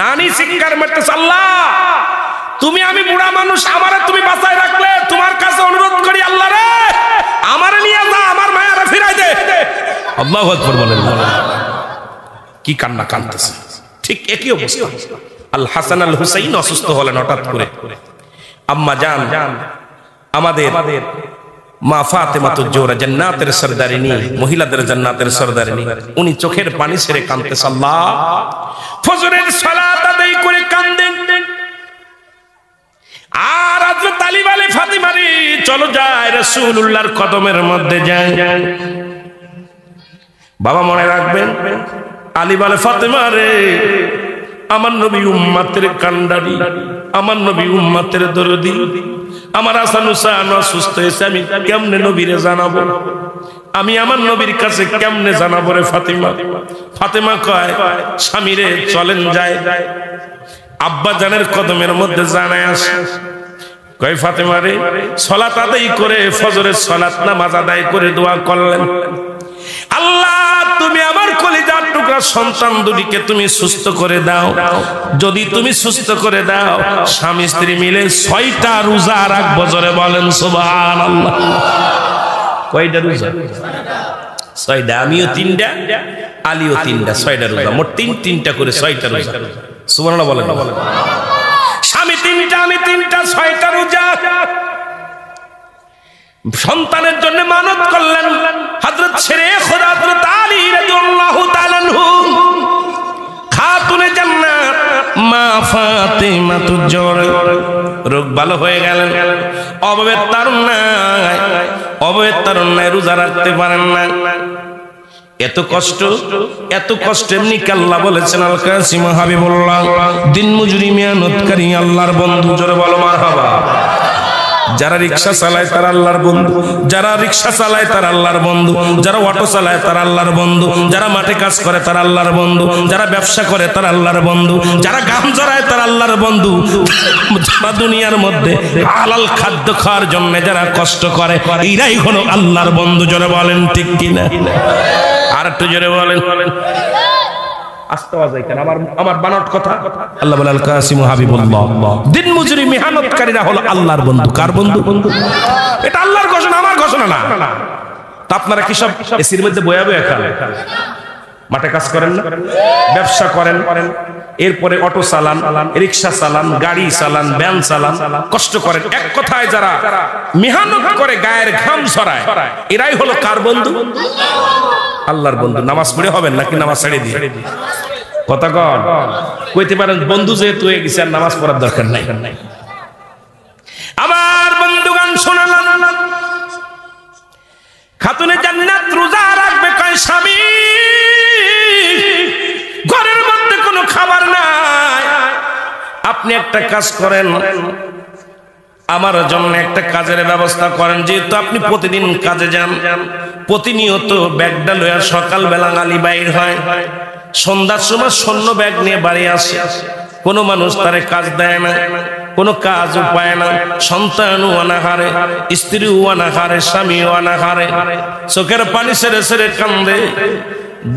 নানি চিৎকার মারতেছে, আল্লাহ তুমি, আমি বুড়া মানুষ, আমারে তুমি বাঁচায় রাখলে, তোমার কাছে অনুরোধ করি আল্লাহ রে, আমারে নিয়ে যা, আমার মায়েরা ফিরাই দে। আল্লাহু আকবার বলেন। কি কান্না কাঁদতেছে। ঠিক একই অবস্থা আল হাসান আল হুসাইন অসুস্থ হলেন হঠাৎ করে। আম্মা জান আমাদের মা ফাতেমাতুজ জোহরা, জান্নাতের সরদারিনী, মহিলাদের জান্নাতের সরদারিনী, উনি চোখের পানি ছেড়ে কাঁদতেছে, আল্লাহ ফজরের সালাত আদায় করে কাঁদেন, আর হযরত আলী বলে ফাতিমা রে চলো যাই রাসূলুল্লাহর কদমের মধ্যে যাই। বাবা মনে রাখবেন, আলী বলে ফাতিমা রে আমার নবী উম্মতের কান্ডারি, আমার নবী উম্মতের দরদি, আমার হাসান হুসাইন অসুস্থ হয়েছে, আমি কেমনে নবীরে জানাবো, আমি আমার নবীর কাছে কেমনে জানাবো রে ফাতিমা। ফাতিমা কয় স্বামীরে চলেন যায়, আব্বা জানের কদমের মধ্যে জানায় আসে। কয় ফাতিমা রে সালাত আদায় করে, ফজরের সালাত নামাজ আদায় করে দোয়া করলেন, আল্লাহ তুমি আমার কলিজার টুকরা সন্তান দুটিকে তুমি সুস্থ করে দাও, যদি তুমি সুস্থ করে দাও স্বামী স্ত্রী মিলে 6টা রোজা রাখবো। জোরে বলেন সুবহানাল্লাহ। কয়টা রোজা? 6টা। আমিও 3টা, আলীও 3টা, 6টা রোজা, মোট 3টা করে 6টা রোজা। সুবহানাল্লাহ বলেন। স্বামী 3টা, আমি 3টা, 6টা রোজা। সন্তানের জন্য মানত করলেন হযরত শেরে খোদা হযরত আলী রাদিয়াল্লাহু তাআলা আনহু, খাতুনে জান্নাত মা ফাতেমাতুজ জোহরা রোগ ভালো হয়ে গেলেন, অভাবের তারুণ্যায় রোজা রাখতে পারেন না। এত কষ্ট এমনি কি আল্লাহ বলেছেন, আল কাসিম হাবিবুল্লাহ দিন মজুরি মেহনতকারী আল্লাহর বন্ধু। জোরে বলো মারহাবা। যারা রিকশা চালায় তারা আল্লাহর বন্ধু, যারা রিকশা চালায় তারা আল্লাহর বন্ধু, যারা অটো চালায় তারা আল্লাহর বন্ধু, যারা মাঠে কাজ করে তারা আল্লাহর বন্ধু, যারা ব্যবসা করে তারা আল্লাহর বন্ধু, যারা গাম জড়ায় তারা আল্লাহর বন্ধু, যারা দুনিয়ার মধ্যে হালাল খাদ্য খাওয়ার জন্য যারা কষ্ট করে এরাই হলো আল্লাহর বন্ধু। জোরে বলেন ঠিক কিনা? আর একটু জোরে বলেন। আমার বানট কথা। আল্লাহ বলে আল কাসিম হাবিবুল্লাহ দিন মজুরি মেহনতকারীরা হলো আল্লাহর বন্ধু। কার বন্ধু? এটা আল্লাহর ঘোষণা, আমার ঘোষণা না। তা আপনারা কি সব এসির মধ্যে বয়া বয়া খান? মাঠে কাজ করেন না, ব্যবসা করেন, এরপরে অটো চালান, রিক্সা চালান, গাড়ি চালান, ভ্যান চালান, কষ্ট করেন। এক কথায় যারা মেহনত করে গায়ের ঘাম ঝরায় এরাই হলো কার বন্ধু? আল্লাহর বন্ধু। নামাজ পড়ে হবেন নাকি নামাজ ছেড়ে দিয়ে? কথা কন কইতে পারেন বন্ধু যেহেতু হয়ে গেছে আর নামাজ পড়ার দরকার নাই। আমার বন্ধুগণ শোনালেন, খাতুনে জান্নাত রোজা রাখবে কয় স্বামী, ঘরের মধ্যে কোনো খাবার নাই, আপনি একটা কাজ করেন, আমার জন্য একটা কাজের ব্যবস্থা করেন। যেহেতু আপনি প্রতিদিন কাজে যান, প্রতিনিয়ত ব্যাগটা লইয়া সকালবেলা আলী বাইর হয়, সন্ধ্যার সময় শূন্য ব্যাগ নিয়ে বাড়ি আসে, কোনো মানুষ তারে কাজ দেয় না, কোনো কাজ উপায় না, সন্তানও অনাহারে, স্ত্রীও অনাহারে, স্বামীও অনাহারে, চোখের পানি সেরে সেরে কান্দে।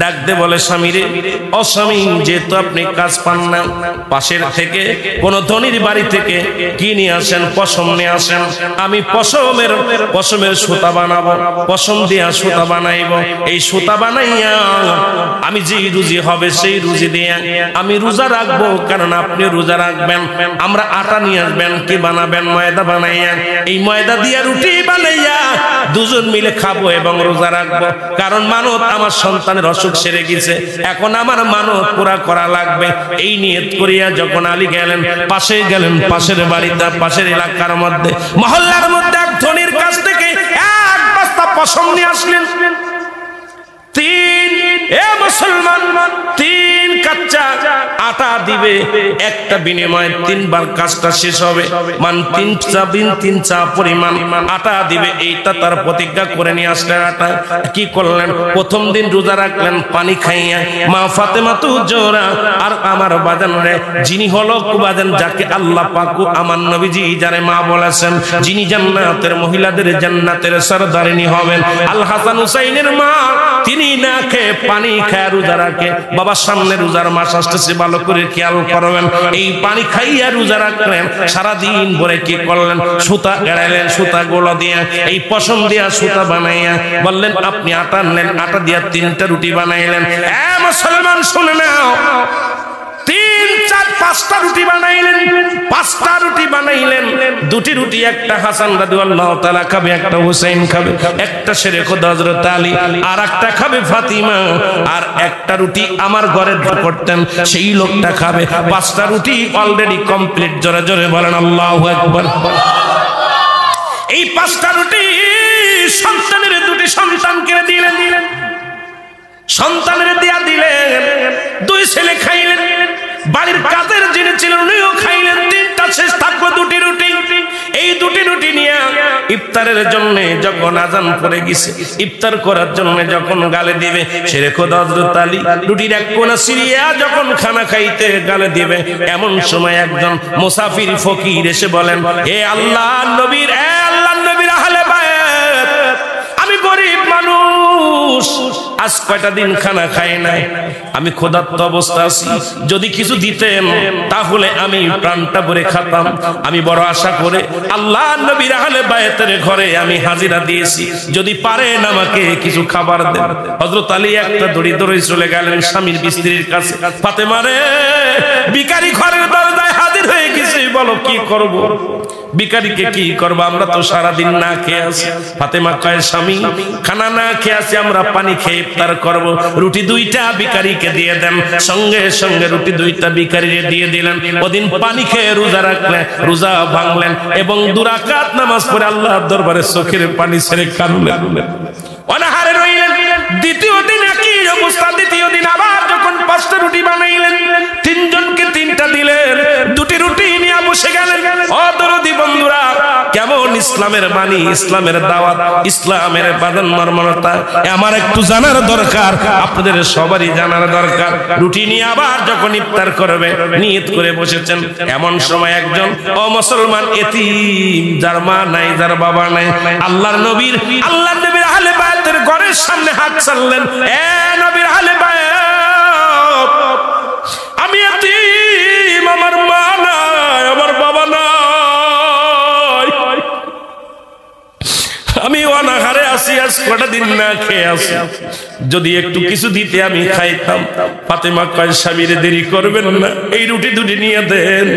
ডাকতে বলে স্বামীরে, ও স্বামী, যেহেতু আপনি কাজ পান না, পাশের থেকে কোন ধনীর বাড়ি থেকে কি নিয়ে আসেন? পশম নিয়ে আসেন। আমি পশমের সুতা বানাবো, পশম দিয়া সুতা বানাইব। এই সুতা বানাইয়া আমি যে রুজি হবে সেই রুজি দিয়ে আমি রোজা রাখবো, কারণ আপনি রোজা রাখবেন। আমরা আটা নিয়ে আসবেন, কি বানাবেন? ময়দা বানাইয়া, এই ময়দা দিয়া রুটি বানাইয়া দুজন মিলে খাবো এবং রোজা রাখবো। কারণ মানত আমার সন্তানের অসুখ সেরে গেছে, এখন আমার মানত পুরা করা লাগবে। এই নিয়ত করিয়া যখন আলী গেলেন, পাশের বাড়িতে, পাশের এলাকার মধ্যে, মহল্লার মধ্যে এক ধনীর কাছ থেকে এক বস্তা পশম নিয়ে আসলেন। তিন কাচ্চা আটা দিবে, একটা বিনিময়ে 3 বার কাজটা শেষ হবে। তিন চা পরিমাণ আটা দিবে, এইটা তার প্রতিজ্ঞা করে নিয়ে আসলেন। আটা কি করলেন? প্রথম দিন রোজা রাখলেন পানি খাইয়া। মা ফাতেমা তু জোহরা আর আমার বাজান রে, যিনি হলো কুবাজান, যাকে আল্লাহ পাক আমার নবীজি যারে মা বলেছেন, যিনি জান্নাতের মহিলাদের জান্নাতের সরদারিনী হবেন, আল হাসান হুসাইনের মা, তিনি না খেয়ে পানি খায় রোজা রাখে। বাবার সামনে রোজার মাস আসতেছে, ভালো করে খেয়াল করবেন। এই পানি খাইয়া রোজা রাখলেন, সারাদিন ভরে কি করলেন? সুতা এড়াইলেন, সুতা গোলা দিয়ে এই পশম দিয়া সুতা বানাইয়া বললেন আপনি আটা নেন, আটা দিয়া 3টা রুটি বানাইলেন। মুসলমান শুনে নাও, 3, 4, 5টা রুটি বানাইলেন। 5টা রুটি বানাইলেন। 2টি রুটি একটা হাসান রাদিয়াল্লাহু তাআলা খাবে, একটা হুসাইন খাবে, একটা শেরে খোদা হযরত আলী, আর একটা খাবে ফাতিমা, আর একটা রুটি আমার ঘরে করতেন সেই লোকটা খাবে। 5টা রুটি অলরেডি কমপ্লিট। জোরে জোরে বলেন আল্লাহু আকবার। এই 5টা রুটি সন্তানের 2টি সন্তানকে দিলেন, সন্তানের দিয়া দিলেন। 2 ছেলে খাইলেন, বাড়ির কাজের যিনি ছিলেন উনিও খাইলেন। 3টা শেষ থাকলো 2টি রুটি। এই 2টি রুটি নিয়ে ইফতারের জন্য যখন আজান পড়ে গেছে, ইফতার করার জন্য যখন গালে দিবে, শেরে খোদা হযরত আলী রুটির এক কোণা সিরিয়া যখন খানা খাইতে গালে দিবে, এমন সময় একজন মুসাফির ফকির এসে বলেন, হে আল্লাহর নবীর আহলে বায়াত, আমি গরিব মানুষ, আজ কয়টা দিন খানা খাই নাই, আমি ক্ষুধার্ত অবস্থা আছি, যদি কিছু দিতেন তাহলে আমি প্রাণটা ভরে খেতাম। আমি বড় আশা করে আল্লাহর নবীর আহলে বায়াতের ঘরে আমি হাজিরা দিয়েছি, যদি পারেন আমাকে কিছু খাবার দেন। হযরত আলী একটা দড়ি ধরে চলে গেলেন স্বামীর স্ত্রীর কাছে, ফাতেমা রে, ভিখারি ঘরের দরজায় হাজির হয়ে গেছে, বলো কি করব? ভিখারিকে কি করব? আমরা তো সারা দিন না খেয়ে আছি। ফাতেমা কয়, স্বামী, খানা না খেয়ে আছি, আমরা পানি খেয়ে ইফতার করব। রুটি 2টা ভিখারিকে দিয়ে দেন। সঙ্গে সঙ্গে রুটি 2টা ভিখারিকে দিয়ে দিলেন। ওদিন পানি খেয়ে রোজা রাখলেন, রোজা ভাঙলেন এবং 2 রাকাত নামাজ পড়ে আল্লাহর দরবারে চোখের পানি ছেড়ে কাঁদলেন, অনাহারে রইলেন। দ্বিতীয় দিন একই অবস্থা। দ্বিতীয় দিন আবার যখন 5টা রুটি বানাইলেন, 3 জনকে 3টা দিলেন। 2টি রুটি নিয়ে বসে গেলেন। ও দরদি বন্ধুরা, কেমন ইসলামের বাণী, ইসলামের দাওয়াত, ইসলামের বাদন মর্মনতা আমার একটু জানার দরকার, আপনাদের সবারই জানার দরকার। রুটি নিয়ে আবার যখন ইফতার করবে নিয়ত করে বসেছেন, এমন সময় একজন মুসলমান এতিম, যার মা নাই, যার বাবা নাই, আল্লাহর নবীর আহলে বায়াতের ঘরের সামনে হাত ছাড়লেন, এ নবীর আহলে বায়াত, আমি এতিম, আমার মা নাই, আমার বাবা নাই, আমি অনাহারে আছি, আজ কটা দিন না খেয়ে আছি, যদি একটু কিছু দিতে আমি খাইতাম। ফাতেমা কয়, স্বামীরে দেরি করবেন না, এই রুটি 2টি নিয়ে দেন।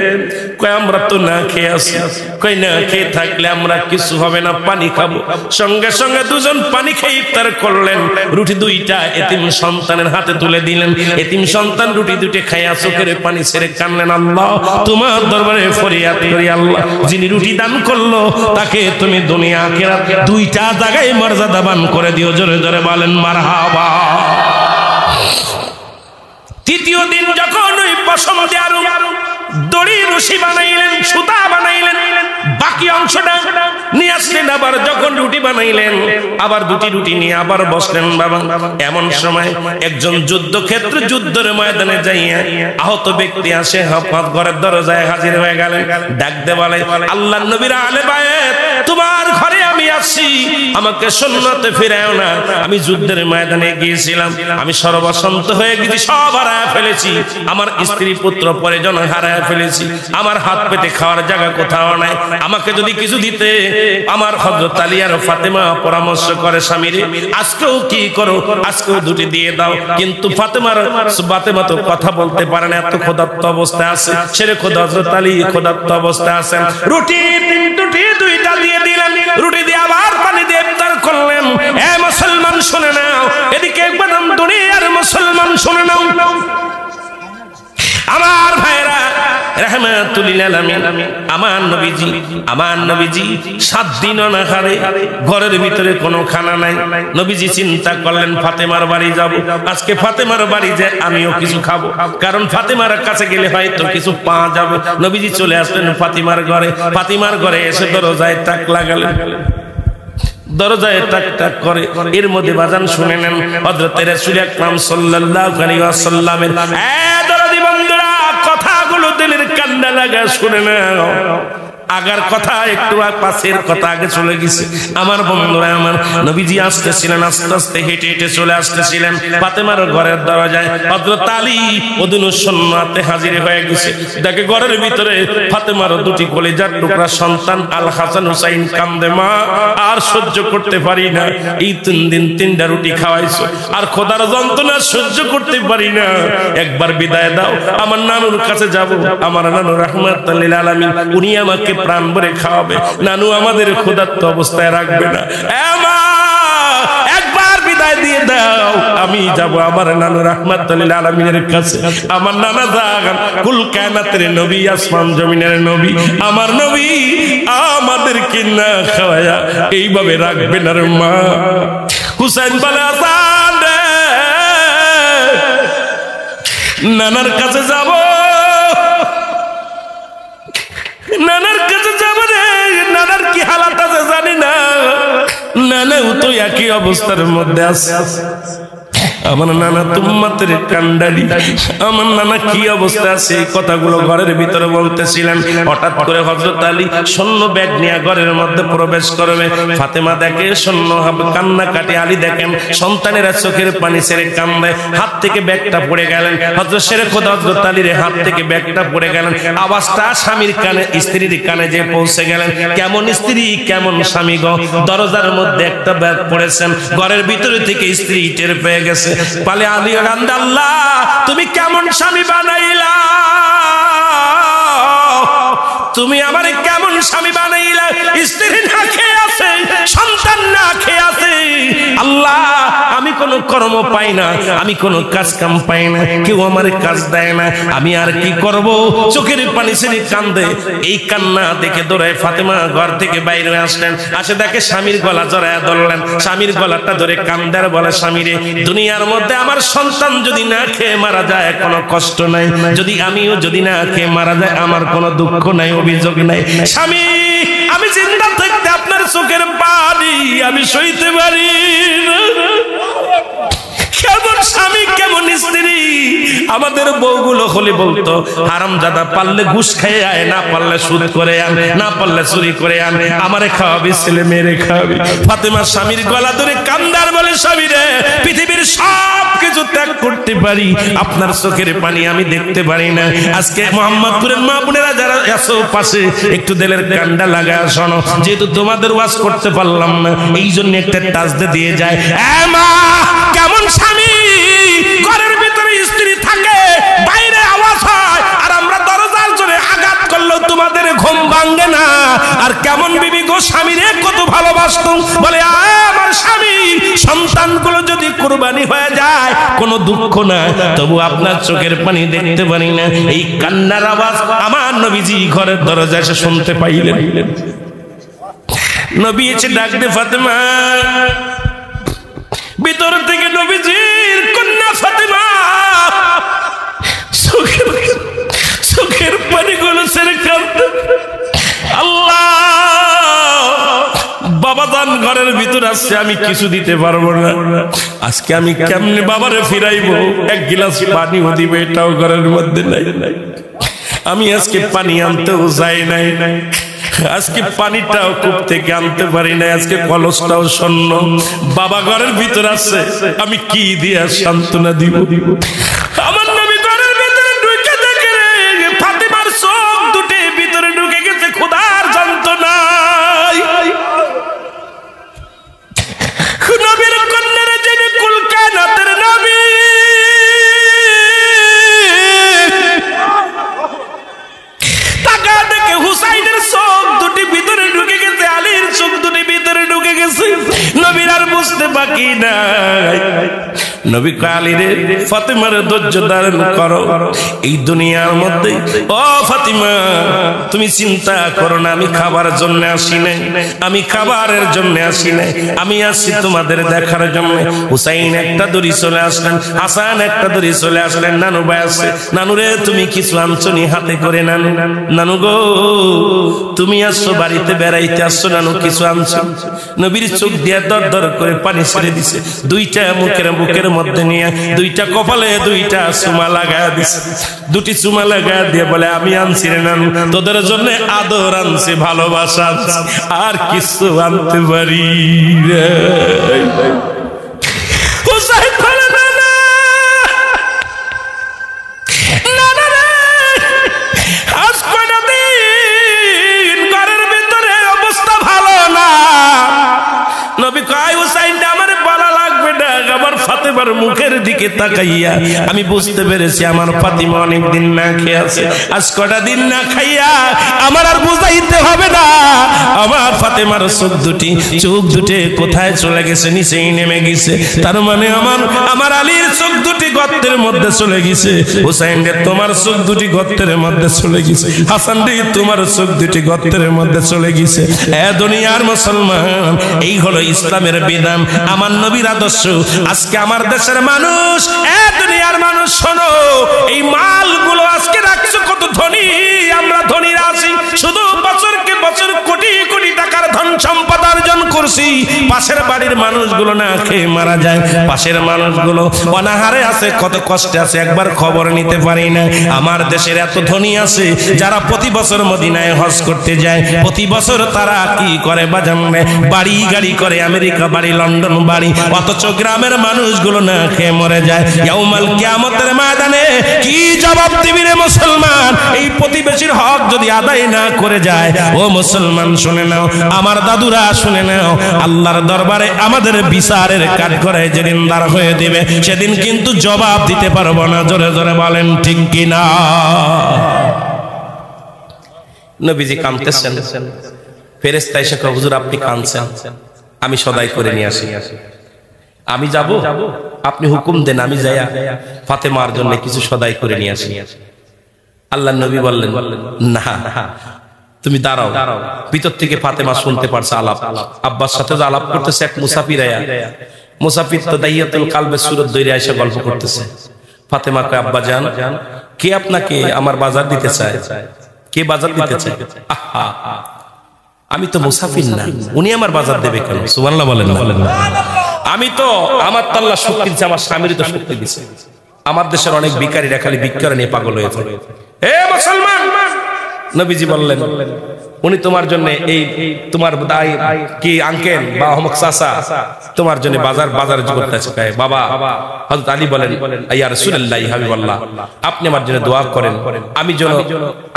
কয়, আমরা তো না খেয়ে আছি। কয়, না খেয়ে থাকলে আমরা কিছু হবে না, পানি খাবো। সঙ্গে সঙ্গে 2 জন পানি খেয়ে ইফতার করলেন। রুটি 2টা এতিম সন্তানের হাতে তুলে দিলেন। এতিম সন্তান রুটি 2টি খাইয়া চোখের পানি ছেড়ে কানলেন, আল্লাহ তোমার দরবারে ফরিয়াদ করি, আল্লাহ যিনি রুটি দান করলো তাকে তুমি দুনিয়া আখিরাত 2টা জায়গায় মর্যাদাবান করে দিও। জোরে জোরে বলেন মারহাবা। তৃতীয় দিন যখন ওই পশম দিয়ে আরো দড়ি রশি বানাইলেন, সুতা বানাইলেন, বাকি অংশটা নিয়ে আসলেন। আবার যখন রুটি বানাইলেন, আবার 2টি রুটি নিয়ে আবার বসলেন। বাবা, এমন সময় একজন যুদ্ধক্ষেত্রে, যুদ্ধের ময়দানে যাইয়া আহত ব্যক্তি আসে, হাফাত ঘরের দরজায় হাজির হয়ে গেলেন। ডাকতে বলে, আল্লাহর নবীর আহলে বায়াত, তোমার ঘরে আমি আমি আসি, আমাকে সুন্নতে ফিরাও না। আমি যুদ্ধের ময়দানে গিয়েছিলাম, আমি সর্বসন্ত হয়ে গেছি, সব হারায় ফেলেছি, আমার স্ত্রী পুত্র পরিজন হারায় ফেলেছি, আমার হাত পেতে খাওয়ার জায়গা কোথাও নাই, আমাকে যদি কিছু দিতে। আমার হযরত আলী আর ফাতেমা পরামর্শ করে স্বামীরে, আজকেও কি করো, আজকেও দুটি দিয়ে দাও। কিন্তু ফাতেমা তো কথা বলতে পারে না, এত ক্ষুধার্ত অবস্থায় আছে। ছেড়ে খোদ হযরত আলী ক্ষুধার্ত অবস্থায় আছেন। রুটি দুইটা দিয়ে দিলেন, রুটি দিয়ে আবার পানি দিয়ে ইফতার করলেন। এ মুসলমান শুনে নাও, এদিকে একবার দুনিয়ার মুসলমান শুনে নাও, আমার ভাইরা রাহমাতুল লিল আলামিন, আমার নবীজি 7 দিন অনাহারে, ঘরের ভিতরে কোনো খানা নাই। নবীজি চিন্তা করলেন ফাতেমার বাড়ি যাব, আজকে ফাতেমার বাড়ি যে আমিও কিছু খাবো, কারণ ফাতেমার কাছে গেলে হয়তো কিছু পাওয়া যাবে। নবীজি চলে আসলেন ফাতিমার ঘরে এসে দরজায় টাক লাগালেন, দরজায় টাক টাক করে। এর মধ্যে বাজান শুনে নেন হযরত রাসূল আকরাম সাল্লাল্লাহু আলাইহি ওয়াসাল্লামের দরদি বন্ধুরা, কথাগুলো দিলের কান্না লাগা শুনে নাও। আগার কথা একটু পাশের কথা আগে চলে গেছে। আমার বন্ধুরা, আমার নবীজি আসতেছিলেন, আস্তে আস্তে হেঁটে হেঁটে চলে আসতেছিলেন ফাতেমার ঘরের দরজায়। হযরত আলী ওদিন সুন্নাতে হাজির হয়ে গেছে। দেখে ঘরের ভিতরে ফাতেমার দুটি কলিজার টুকরা সন্তান আল হাসান হুসাইন কান্দে, মা আর সহ্য করতে পারি না, এই 3 দিন 3টা রুটি খাওয়াইছো, আর খোদার যন্ত্রণা সহ্য করতে পারি না, একবার বিদায় দাও, আমার নানুর কাছে যাব। আমার নানু রাহমাতুল লিল আলামিন, উনি আমাকে প্রাণ ভরে খাওয়াবে, নানু আমাদের ক্ষুধার্ত অবস্থায় রাখবে না। একবার বিদায় দিয়ে দাও, আমি যাব আমার নানু রাহমাতুল লিল আলামিনের কাছে। আমার নানা জাগান কুল কায়নাতের নবী, আসমান জমিনের নবী, আমার নবী আমাদেরকে না খাওয়ায়া এইভাবে রাখবে না রে মা। হুসাইন বলে, আসান রে, নানার কাছে যাব, নানার কাছে যাব রে, নানার কি হালাত আছে জানি না, নানাও তো একই অবস্থার মধ্যে আছে। আমার নানা তুম্মাতের কান্ডারি, আমার নানা কি অবস্থা আছে, এই কথাগুলো ঘরের ভিতরে বলতেছিলেন। হঠাৎ করে হযরত আলী স্বর্ণ ব্যাগ নিয়ে ঘরের মধ্যে প্রবেশ করবে। ফাতেমা দেখে স্বর্ণ কান্না কাটে, আলী দেখেন সন্তানেরা চোখের পানি ছেড়ে কান্দে, হাত থেকে ব্যাগটা পড়ে গেলেন। হযরত শেরে খোদা হযরত আলীর হাত থেকে ব্যাগটা পড়ে গেলেন। আওয়াজটা স্বামীর কানে, স্ত্রীর কানে যে পৌঁছে গেলেন। কেমন স্ত্রী কেমন স্বামী গো, দরজার মধ্যে একটা ব্যাগ পড়েছেন, ঘরের ভিতরে থেকে স্ত্রী টের পেয়ে গেছে। বলে, আলী কান্দে, আল্লাহ তুমি কেমন স্বামী বানাইলা, তুমি আমার কেমন স্বামী বানাইলা, স্ত্রী না খেয়ে আছে, সন্তান না খেয়ে আছে, আল্লাহ আমি কোনো কর্ম পাই না, আমি কোনো কাজ কাম পাই না, কেউ আমার কাজ দেয় না, আমি আর কি করব। চোখের পানি ছেড়ে কান্দে। এই কান্না দেখে দৌড়ায় ফাতেমা ঘর থেকে বাইরে আসলেন, আসে দেখে স্বামীর গলা জড়ায় ধরলেন, স্বামীর গলাটা ধরে কান্দার বলে, স্বামীরে দুনিয়ার মধ্যে আমার সন্তান যদি না খেয়ে মারা যায় কোনো কষ্ট নাই, যদি আমিও যদি না খেয়ে মারা যায় আমার কোনো দুঃখ নাই, অভিযোগ নাই। স্বামী আমি জিন্দা থাকতে আপনার চোখের পানি আমি সইতে পারি না। কেমন স্বামী কেমন স্ত্রী। আমাদের বউগুলো হলে বলতো, হারামজাদা পারলে ঘুষ খেয়ে আয়, না পারলে সুদ করে আন, না পারলে চুরি করে আন, আমারে খাওয়াবি ছেলে মেয়েরে খাওয়াবি। ফাতেমা স্বামীর গলা ধরে কান্দার বলে, স্বামী রে পৃথিবীর সব কিছু ত্যাগ করতে পারি, আপনার চোখের পানি আমি দেখতে পারি না। আজকে মোহাম্মদপুরের মা বোনেরা যারা আছো পাশে, একটু দিলের কান্ডা লাগায় শোনো, যেহেতু তোমাদের ওয়াজ করতে পারলাম না, এই জন্য একটা টাচ দিয়ে যায়। মা কেমন স্বামী, ঘরের ভিতরে স্ত্রী থাকে, বাইরে আওয়াজ হয়, আর আমরা দরজার জোরে আঘাত করলেও তোমাদের ঘুম ভাঙে না। আর কেমন বিবি গো, স্বামীরে কত ভালোবাসতো, বলে আমার স্বামী সন্তানগুলো যদি কুরবানি হয়ে যায় কোনো দুঃখ না, তবু আপনার চোখের পানি দেখতে পারি না। এই কান্নার আওয়াজ আমার নবীজি ঘরের দরজায় এসে শুনতে পাইলেন। নবী এসে ডাক দে, ফাতেমা। ভিতর থেকে নবীজির কন্যা ফাতেমা চোখের পানিগুলো ছেড়ে কাঁদতে, আল্লাহ বাবা দান ঘরের ভিতর আসছে, আমি কিছু দিতে পারবো না, আজকে আমি কেমনে বাবারে ফিরাইবো, এক গিলাস পানিও দিবে এটাও ঘরের মধ্যে নাই, আমি আজকে পানি আনতেও যাই নাই। আজকে পানিটাও কূপ থেকে আনতে পারি না, আজকে কলসটাও শূন্য। বাবা ঘরের ভিতর আছে, আমি কি দিয়া সান্ত্বনা দিব? আমার নবী ঘরের ভিতরে ঢুকে দেখে ফাতেমার চোখ দুটি ভিতরে ঢুকে গেছে খোদার যন্ত্রণায়। নবীর কন্যার যিনি কুল কায়নাতের নবী, টাকা দেখে হুসাইনের চোখ দুটি ভিতরে ঢুকে গেছে, আলীর চোখ দুটি ভিতরে ঢুকে গেছে। নবীর আর বুঝতে বাকি নাই। নবী আলী রে, ফাতেমার ধৈর্য ধারণ করো এই দুনিয়ার মধ্যে। ও ফাতিমা, তুমি চিন্তা করো না, আমি খাবার জন্য আসি নাই, আমি খাবারের জন্য আসি নাই, আমি আসছি তোমাদের দেখার জন্য। হুসাইন একটা দড়ি চলে আসলেন, হাসান একটা দড়ি চলে আসলেন, নানু ভাই আসছে। নানু রে, তুমি কিছু আনছনি হাতে করে? নানু, নানু গো, তুমি আসছো বাড়িতে বেড়াইতে আসছো, নানু কিছু আনছো? নবীর চোখ দিয়ে দর দর করে পানি ছেড়ে দিছে, দুইটা বুকের মধ্যে নিয়ে দুইটা কপালে দুইটা চুমা লাগা দিছে। দুটি চুমা লাগা দিয়ে বলে, আমি আনছি রে নানু, তোদের জন্য আদর আনছি, ভালোবাসা আনছি, আর কিছু আনতে পারি রে। হুসাইন বলে, না না না রে, আজ কয়টা দিন ঘরের ভিতরে অবস্থা ভালো না। নবী কয়, হুসাইন আমার বলা লাগবে না, আমার ফাতেমার মুখের দিকে তাকাইয়া আমি বুঝতে পেরেছি আমার ফাতিমা অনেক দিন না খেয়ে আছে। আজ কটা দিন না খাইয়া আমার আর বুঝাইতে হবে না, আমার ফাতেমার চোখ দুটি কোথায় চলে গেছে? নিচেই নেমে গেছে। তার মানে আমার আলীর চোখ দুটি গর্তের মধ্যে চলে গেছে। হুসাইন রে, তোমার চোখ দুটি গর্তের মধ্যে চলে গেছে। হাসান রে, তোমার চোখ দুটি গর্তের মধ্যে চলে গেছে। এ দুনিয়ার মুসলমান, এই হলো ইসলামের বিধান, আমার নবীর আদর্শ। আজকে আমার দেশের মানুষ, এ দুনিয়ার মানুষ, শোনো, এই মালগুলো আজকে রাখছো কত ধনী, আমরা ধনীরা আছি, শুধু বছরকে বছর কোটি কোটি টাকার ধন সম্পদ অর্জন করছি। পাশের বাড়ির মানুষগুলো না খেয়ে মারা যায়, পাশের মানুষগুলো অনাহারে আছে, কত কষ্টে আছে, একবার খবর নিতে পারি না। আমার দেশের এত ধনী আছে যারা প্রতি বছর মদিনায় হজ করতে যায়, প্রতি বছর তারা কি করে বাজান, বাড়ি গাড়ি করে, আমেরিকা বাড়ি, লন্ডন বাড়ি, অথচ গ্রামের মানুষগুলো না খেয়ে মরে যায়। ইয়াউমাল কিয়ামতের ময়দানে কি জবাব দিবি রে মুসলমান? এই প্রতিবেশীর হক যদি আদায় না করে যায়, ও মুসলমান শুনে নাও, আমার দাদুরা শুনে নাও, আল্লাহর দরবারে আমাদের বিচারের কাঠগড়ায় যেদিন দাঁড় হয়ে দিবে, সেদিন কিন্তু জবাব দিতে পারবো না। জোরে জোরে বলেন ঠিক কিনা? নবীজি কাঁদতেছেন, ফেরেশতা এসে কয়, হুজুর আপনি কাঁদছেন, আমি সদাই করে নিয়ে আসি। আমি যাব, আপনি হুকুম দেন, আমি যাইয়া ফাতেমার জন্য কিছু সদাই করে নিয়ে আসি। আল্লাহর নবী বললেন, না, তুমি দাঁড়াও। ভিতর থেকে ফাতেমা শুনতে পারছে আলাপ, আব্বার সাথে যে আলাপ করতেছে এক মুসাফির আয়া। মুসাফির তো দাইয়াতুল কালবের সুরত ধরে এসে গল্প করতেছে। ফাতেমা কয়, আব্বা জান, কে আপনাকে আমার বাজার দিতে চায়? কে বাজার দিতে চায়? আহা, আমি তো মুসাফির না, উনি আমার বাজার দেবে কেন? সুবহানাল্লাহ বলেন না। আমি তো, আমার তো আল্লাহ শক্তি দিচ্ছে, আমার স্বামীর তো শক্তি দিচ্ছে। আমার দেশের অনেক ভিখারিরা খালি ভিক্ষা নিয়ে পাগল হয়েছে। হে মুসলমান, নবীজি বললেন, উনি তোমার জন্য এই তোমার দাই কি আঙ্কেল বা অমুক চাচা তোমার জন্য বাজার করতেছে। বাবা, হযরত আলী বলেন, ইয়া রাসূলুল্লাহ, হাবিবাল্লাহ, আপনি আমার জন্য দোয়া করেন, আমি যেন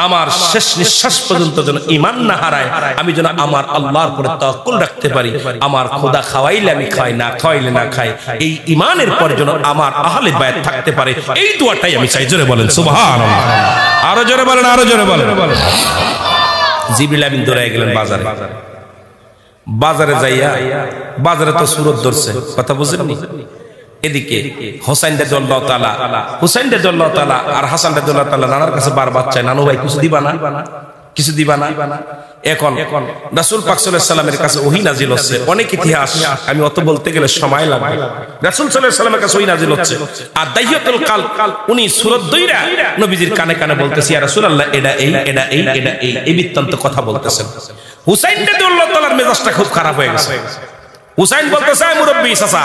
আমার শেষ নিঃশ্বাস পর্যন্ত যেন ঈমান না হারায়, আমি যেন আমার আল্লাহর উপরে তাওয়াক্কুল রাখতে পারি, আমার খোদা খাওয়াইলে আমি খাই, না খাওয়াইলে না খাই, এই ঈমানের পর যেন আমার আহলে বায়াত থাকতে পারে, এই দোয়াটাই আমি চাই। জোরে বলেন সুবহানাল্লাহ। আরো জোরে বলেন, আরো জোরে বলেন। জিবরিল আমিন দৌড়ায় গেলেন বাজারে যাইয়া, বাজারে তো সুরত ধরছে, কথা বুঝেননি? এদিকে হোসাইন রাদিয়াল্লাহু তাআলা আর হাসান রাদিয়াল্লাহু তাআলা নানার কাছে বারবার চায়, নানু ভাই কিছু দিবা না, কিছু দিবা না। এখন রাসূল পাক সাল্লাল্লাহু আলাইহি সাল্লামের কাছে ওহী নাজিল হচ্ছে, অনেক ইতিহাস, আমি অত বলতে গেলে সময় লাগবে। রাসূল সাল্লাল্লাহু আলাইহি সাল্লামের কাছে ওহী নাজিল হচ্ছে, আর দাইয়াতুল কাল উনি সূরত দইরা নবীজির কানে কানে বলতেছে, ইয়া রাসূলুল্লাহ, এটা এই বৃত্তান্ত কথা বলতেছেন। হুসাইন রাদিয়াল্লাহু তাআলার মেজাজটা খুব খারাপ হয়ে গেছে। হুসাইন বলতেছে, মুরব্বি চাচা,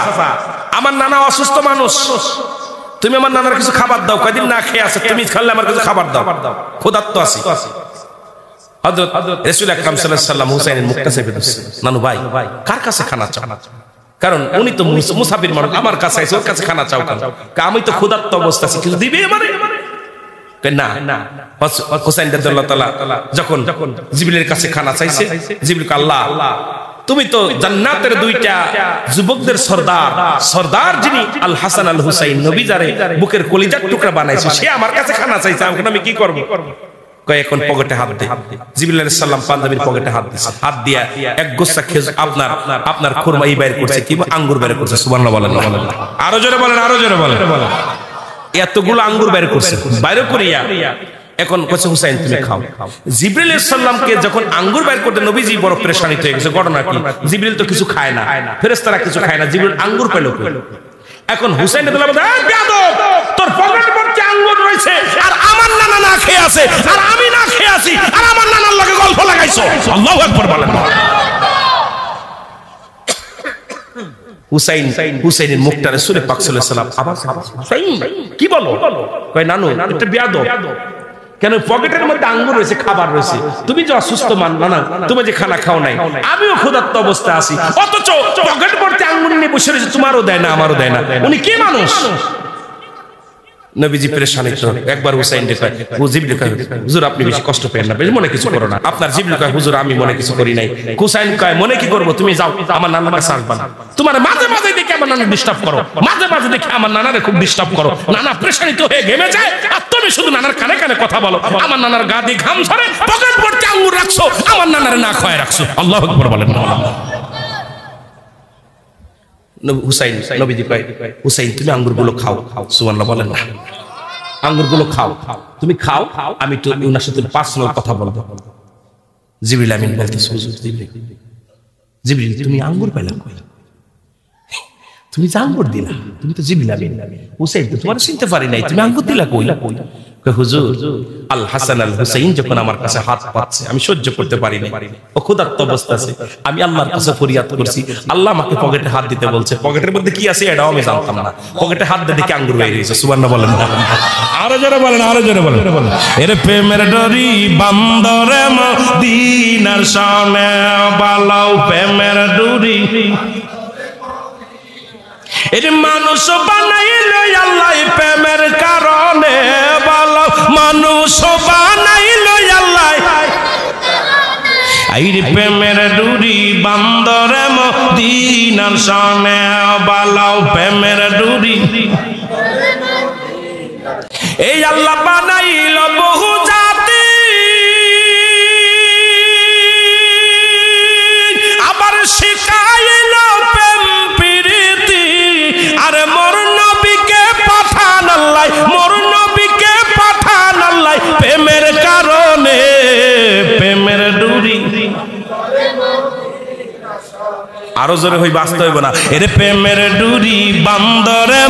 আমার নানা অসুস্থ মানুষ, তুমি আমার নানার কিছু খাবার দাও, কয়দিন না খেয়ে আছে, তুমি খাইলে আমার কিছু খাবার দাও, ক্ষুধার্ত আছি। হযরত রাসূল আকরাম সাল্লাল্লাহু আলাইহি ওয়াসাল্লাম হুসাইনের মুখটা চেপে ধরছে, নানু ভাই কার কাছে খানা চাও? কারণ উনি তো মুসাফির মানুষ, আমার কাছে আইছে, ওর কাছে খানা চাও কেন? আমি তো ক্ষুধার্ত অবস্থা আছি, কিছু দিবে আমারে? না। হুসাইন রাদিয়াল্লাহু তাআলা যখন জিবরিলের কাছে খানা চাইছে, জিবরিল আল্লাহ তুমি তো জান্নাতের দুইটা যুবকদের সর্দার যিনি আল হাসান আল হুসাইন, নবী যারে বুকের কলিজার টুকরা বানাইছে, সে আমার কাছে খানা চাইছে, আমি কি করব? কয় এখন পকেটে হাত দে। জিবরিল আলাইহিস সালাম পাঞ্জাবির পকেটে হাত দিয়েছে, হাত দিয়া এক গোছা খেজুর আপনার খুরমা বাইর করছে, কি আঙ্গুর বাইর করছে। সুবহানাল্লাহ বলেন, আরো জোরে বলেন, আরো জোরে বলেন। এতগুলো আঙ্গুর বাইর করছে, বাইরে করিয়া এখন কইছে হুসাইন তুমি খাও। জিবরিল আলাইহিস সালামকে যখন আঙ্গুর বাইর করতে নবীজি বড় পেরেশানিতে হয়ে গেছে। ঘটনা কি? জিবরিল তো কিছু খায় না, ফেরেশতারা কিছু খায় না, জিবরিল আঙ্গুর পেল কই? এখন হুসাইন রাদিয়াল্লাহু তাআলা বলে, বেয়াদব, তোর পকেটে ভর্তি আঙ্গুর রয়েছে আর আমার নানা না খেয়ে আছে, আর আমি না খেয়ে আছি, আর আমার নানার লগে গল্প লাগাইছো। আল্লাহু আকবার বলেন। হুসাইনের মুখটা রাসূল পাক সাল্লাল্লাহু আলাইহি ওয়াসাল্লাম আবার হুসাইন কি বলো? কয় নানু এটা বেয়াদব। কেন? পকেটের মধ্যে আঙ্গুর রয়েছে, খাবার রয়েছে, তুমি যে অসুস্থ নানা, তুমি যে খানা খাও নাই, আমিও ক্ষুধার্ত অবস্থা আছি, অথচ পকেট ভর্তি আঙ্গুর নিয়ে বসে রয়েছে, তোমারও দেয় না আমারও দেয় না। উনি কি মানুষ? নবীজি পেরেশানি তো একবার হুসাইন দেখায়, জিবরিল কয় হুজুর আপনি বেশি কষ্ট পেয়েন না, বেশি মনে কিছু করো না। আপনার জিবরিল কয় হুজুর আমি মনে কিছু করি নাই। হুসাইন কয় মনে কি করব, তুমি যাও আমার নানার কাছে আসবা না। তোমার মাঝে মাঝে দেখে আমার নানা ডিস্টার্ব করো, মাঝে মাঝে দেখে আমার নানারে খুব ডিস্টার্ব করো, নানা পেরেশানিতে হয়ে ঘেমে যায়, আর তুমি শুধু নানার কানে কানে কথা বলো, আমার নানার গা দিয়ে ঘাম ঝরে, পকেট ভর্তি আঙ্গুর রাখছো, আমার নানারে না খাওয়ায় রাখছো। আল্লাহু আকবার বলেন। হুসাইন নবীজি কয় হুসাইন তুমি আঙ্গুরগুলো খাও। সুবহানাল্লাহ বলেন না, আঙ্গুরগুলো খাও, তুমি খাও, আমি তো ওনার সাথে পার্সোনাল কথা বলবো। জিবরিল আমিন বলতেছে হুজুর জিবরিল তুমি আঙ্গুর পাইলা কই? তুমি যে আঙ্গুর দিলা, তুমি তো জিবরিল আমিন, হুসাইন তো তোমার চিনতে পারি নাই, তুমি আঙ্গুর দিলা কই? হুজুর আল হাসান আল হুসাইন যখন আমার কাছে হাত পাচ্ছে আমি সহ্য করতে পারি না, ও ক্ষুধার্ত অবস্থা আছে, আমি আল্লাহর কাছে ফরিয়াদ করছি, আল্লাহ আমাকে পকেটে হাত দিতে বলছে, পকেটের মধ্যে কি আছে এটাও আমি জানতাম না, পকেটে হাত দিয়ে দেখে আঙ্গুর বের হয়েছে। সুবহানাল্লাহ বলেন, আরো জোরে বলেন, আরো জোরে বলেন। এর প্রেমের ডরি বান্দরে মদিনার শানে বালাও, প্রেমের ডরি এর মানুষ বানাইল আল্লাহ প্রেমের কারণে, বলো মানুষ বানাইল আল্লাহ আইর প্রেমের ডুরি বান্দরে মদিনার শানে বালাও, প্রেমের ডুরি এই আল্লাহ বানাইল বহু জাতি, আবার শিখাইল প্রেম প্রীতি, আরে মোর নবীকে পাঠান আল্লাহ, মোর নবীকে পাঠান আল্লাহ প্রেমের কারণে, প্রেমের ডুরি আরো জোরে হই বাঁচতে হইব না। এর প্রেমের ডুরি বান্দরে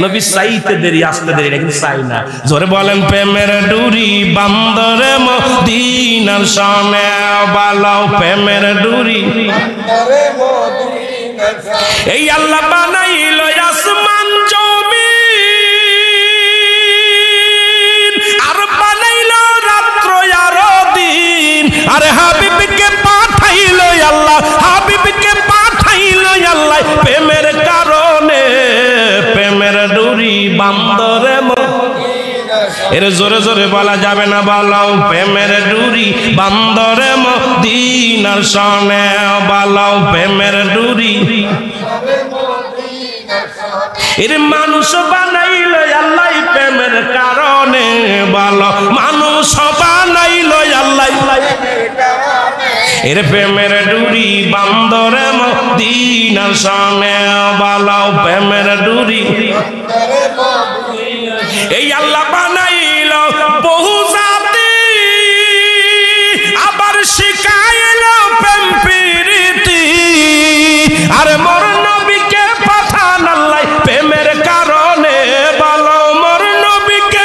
নবী চাইতে দেরি আসতে দেরি না, কিন্তু চাই না। জোরে বলেন প্রেমের ডুরি বান্দরে মদিনার শানে বালাও, প্রেমের ডুরি এই আল্লাহ বানাইল আসমান জমিন, আর বানাইল রাত্র আর দিন, আরে হাবিবকে পাঠাইল আল্লাহ, হাবিবকে পাঠাইল আল্লাহ প্রেমের কারণে, প্রেমের ডুরি বান্দরে এর জোরে জোরে বলা যাবে না, বলাও প্রেমের ডুরি বান্দরে মদিনার শানে বালাও, প্রেমের ডুরি এর মানুষ বানাইল আল্লাহ প্রেমের কারণে, বলো মানুষ বানাইল আল্লাহ এর প্রেমের ডুরি বান্দরে মদিনার শানে বালাও, প্রেমের ডুরি এই আল্লাহ বানাইল বহু জাতি, আবার শিখাইল প্রেম প্রীতি, আর মোর নবীকে পাঠান আল্লাহ প্রেমের কারণে, বলো মোর নবীকে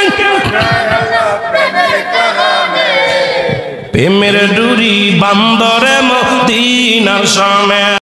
প্রেমের ডুরি বান্দরে মদিনার শানে।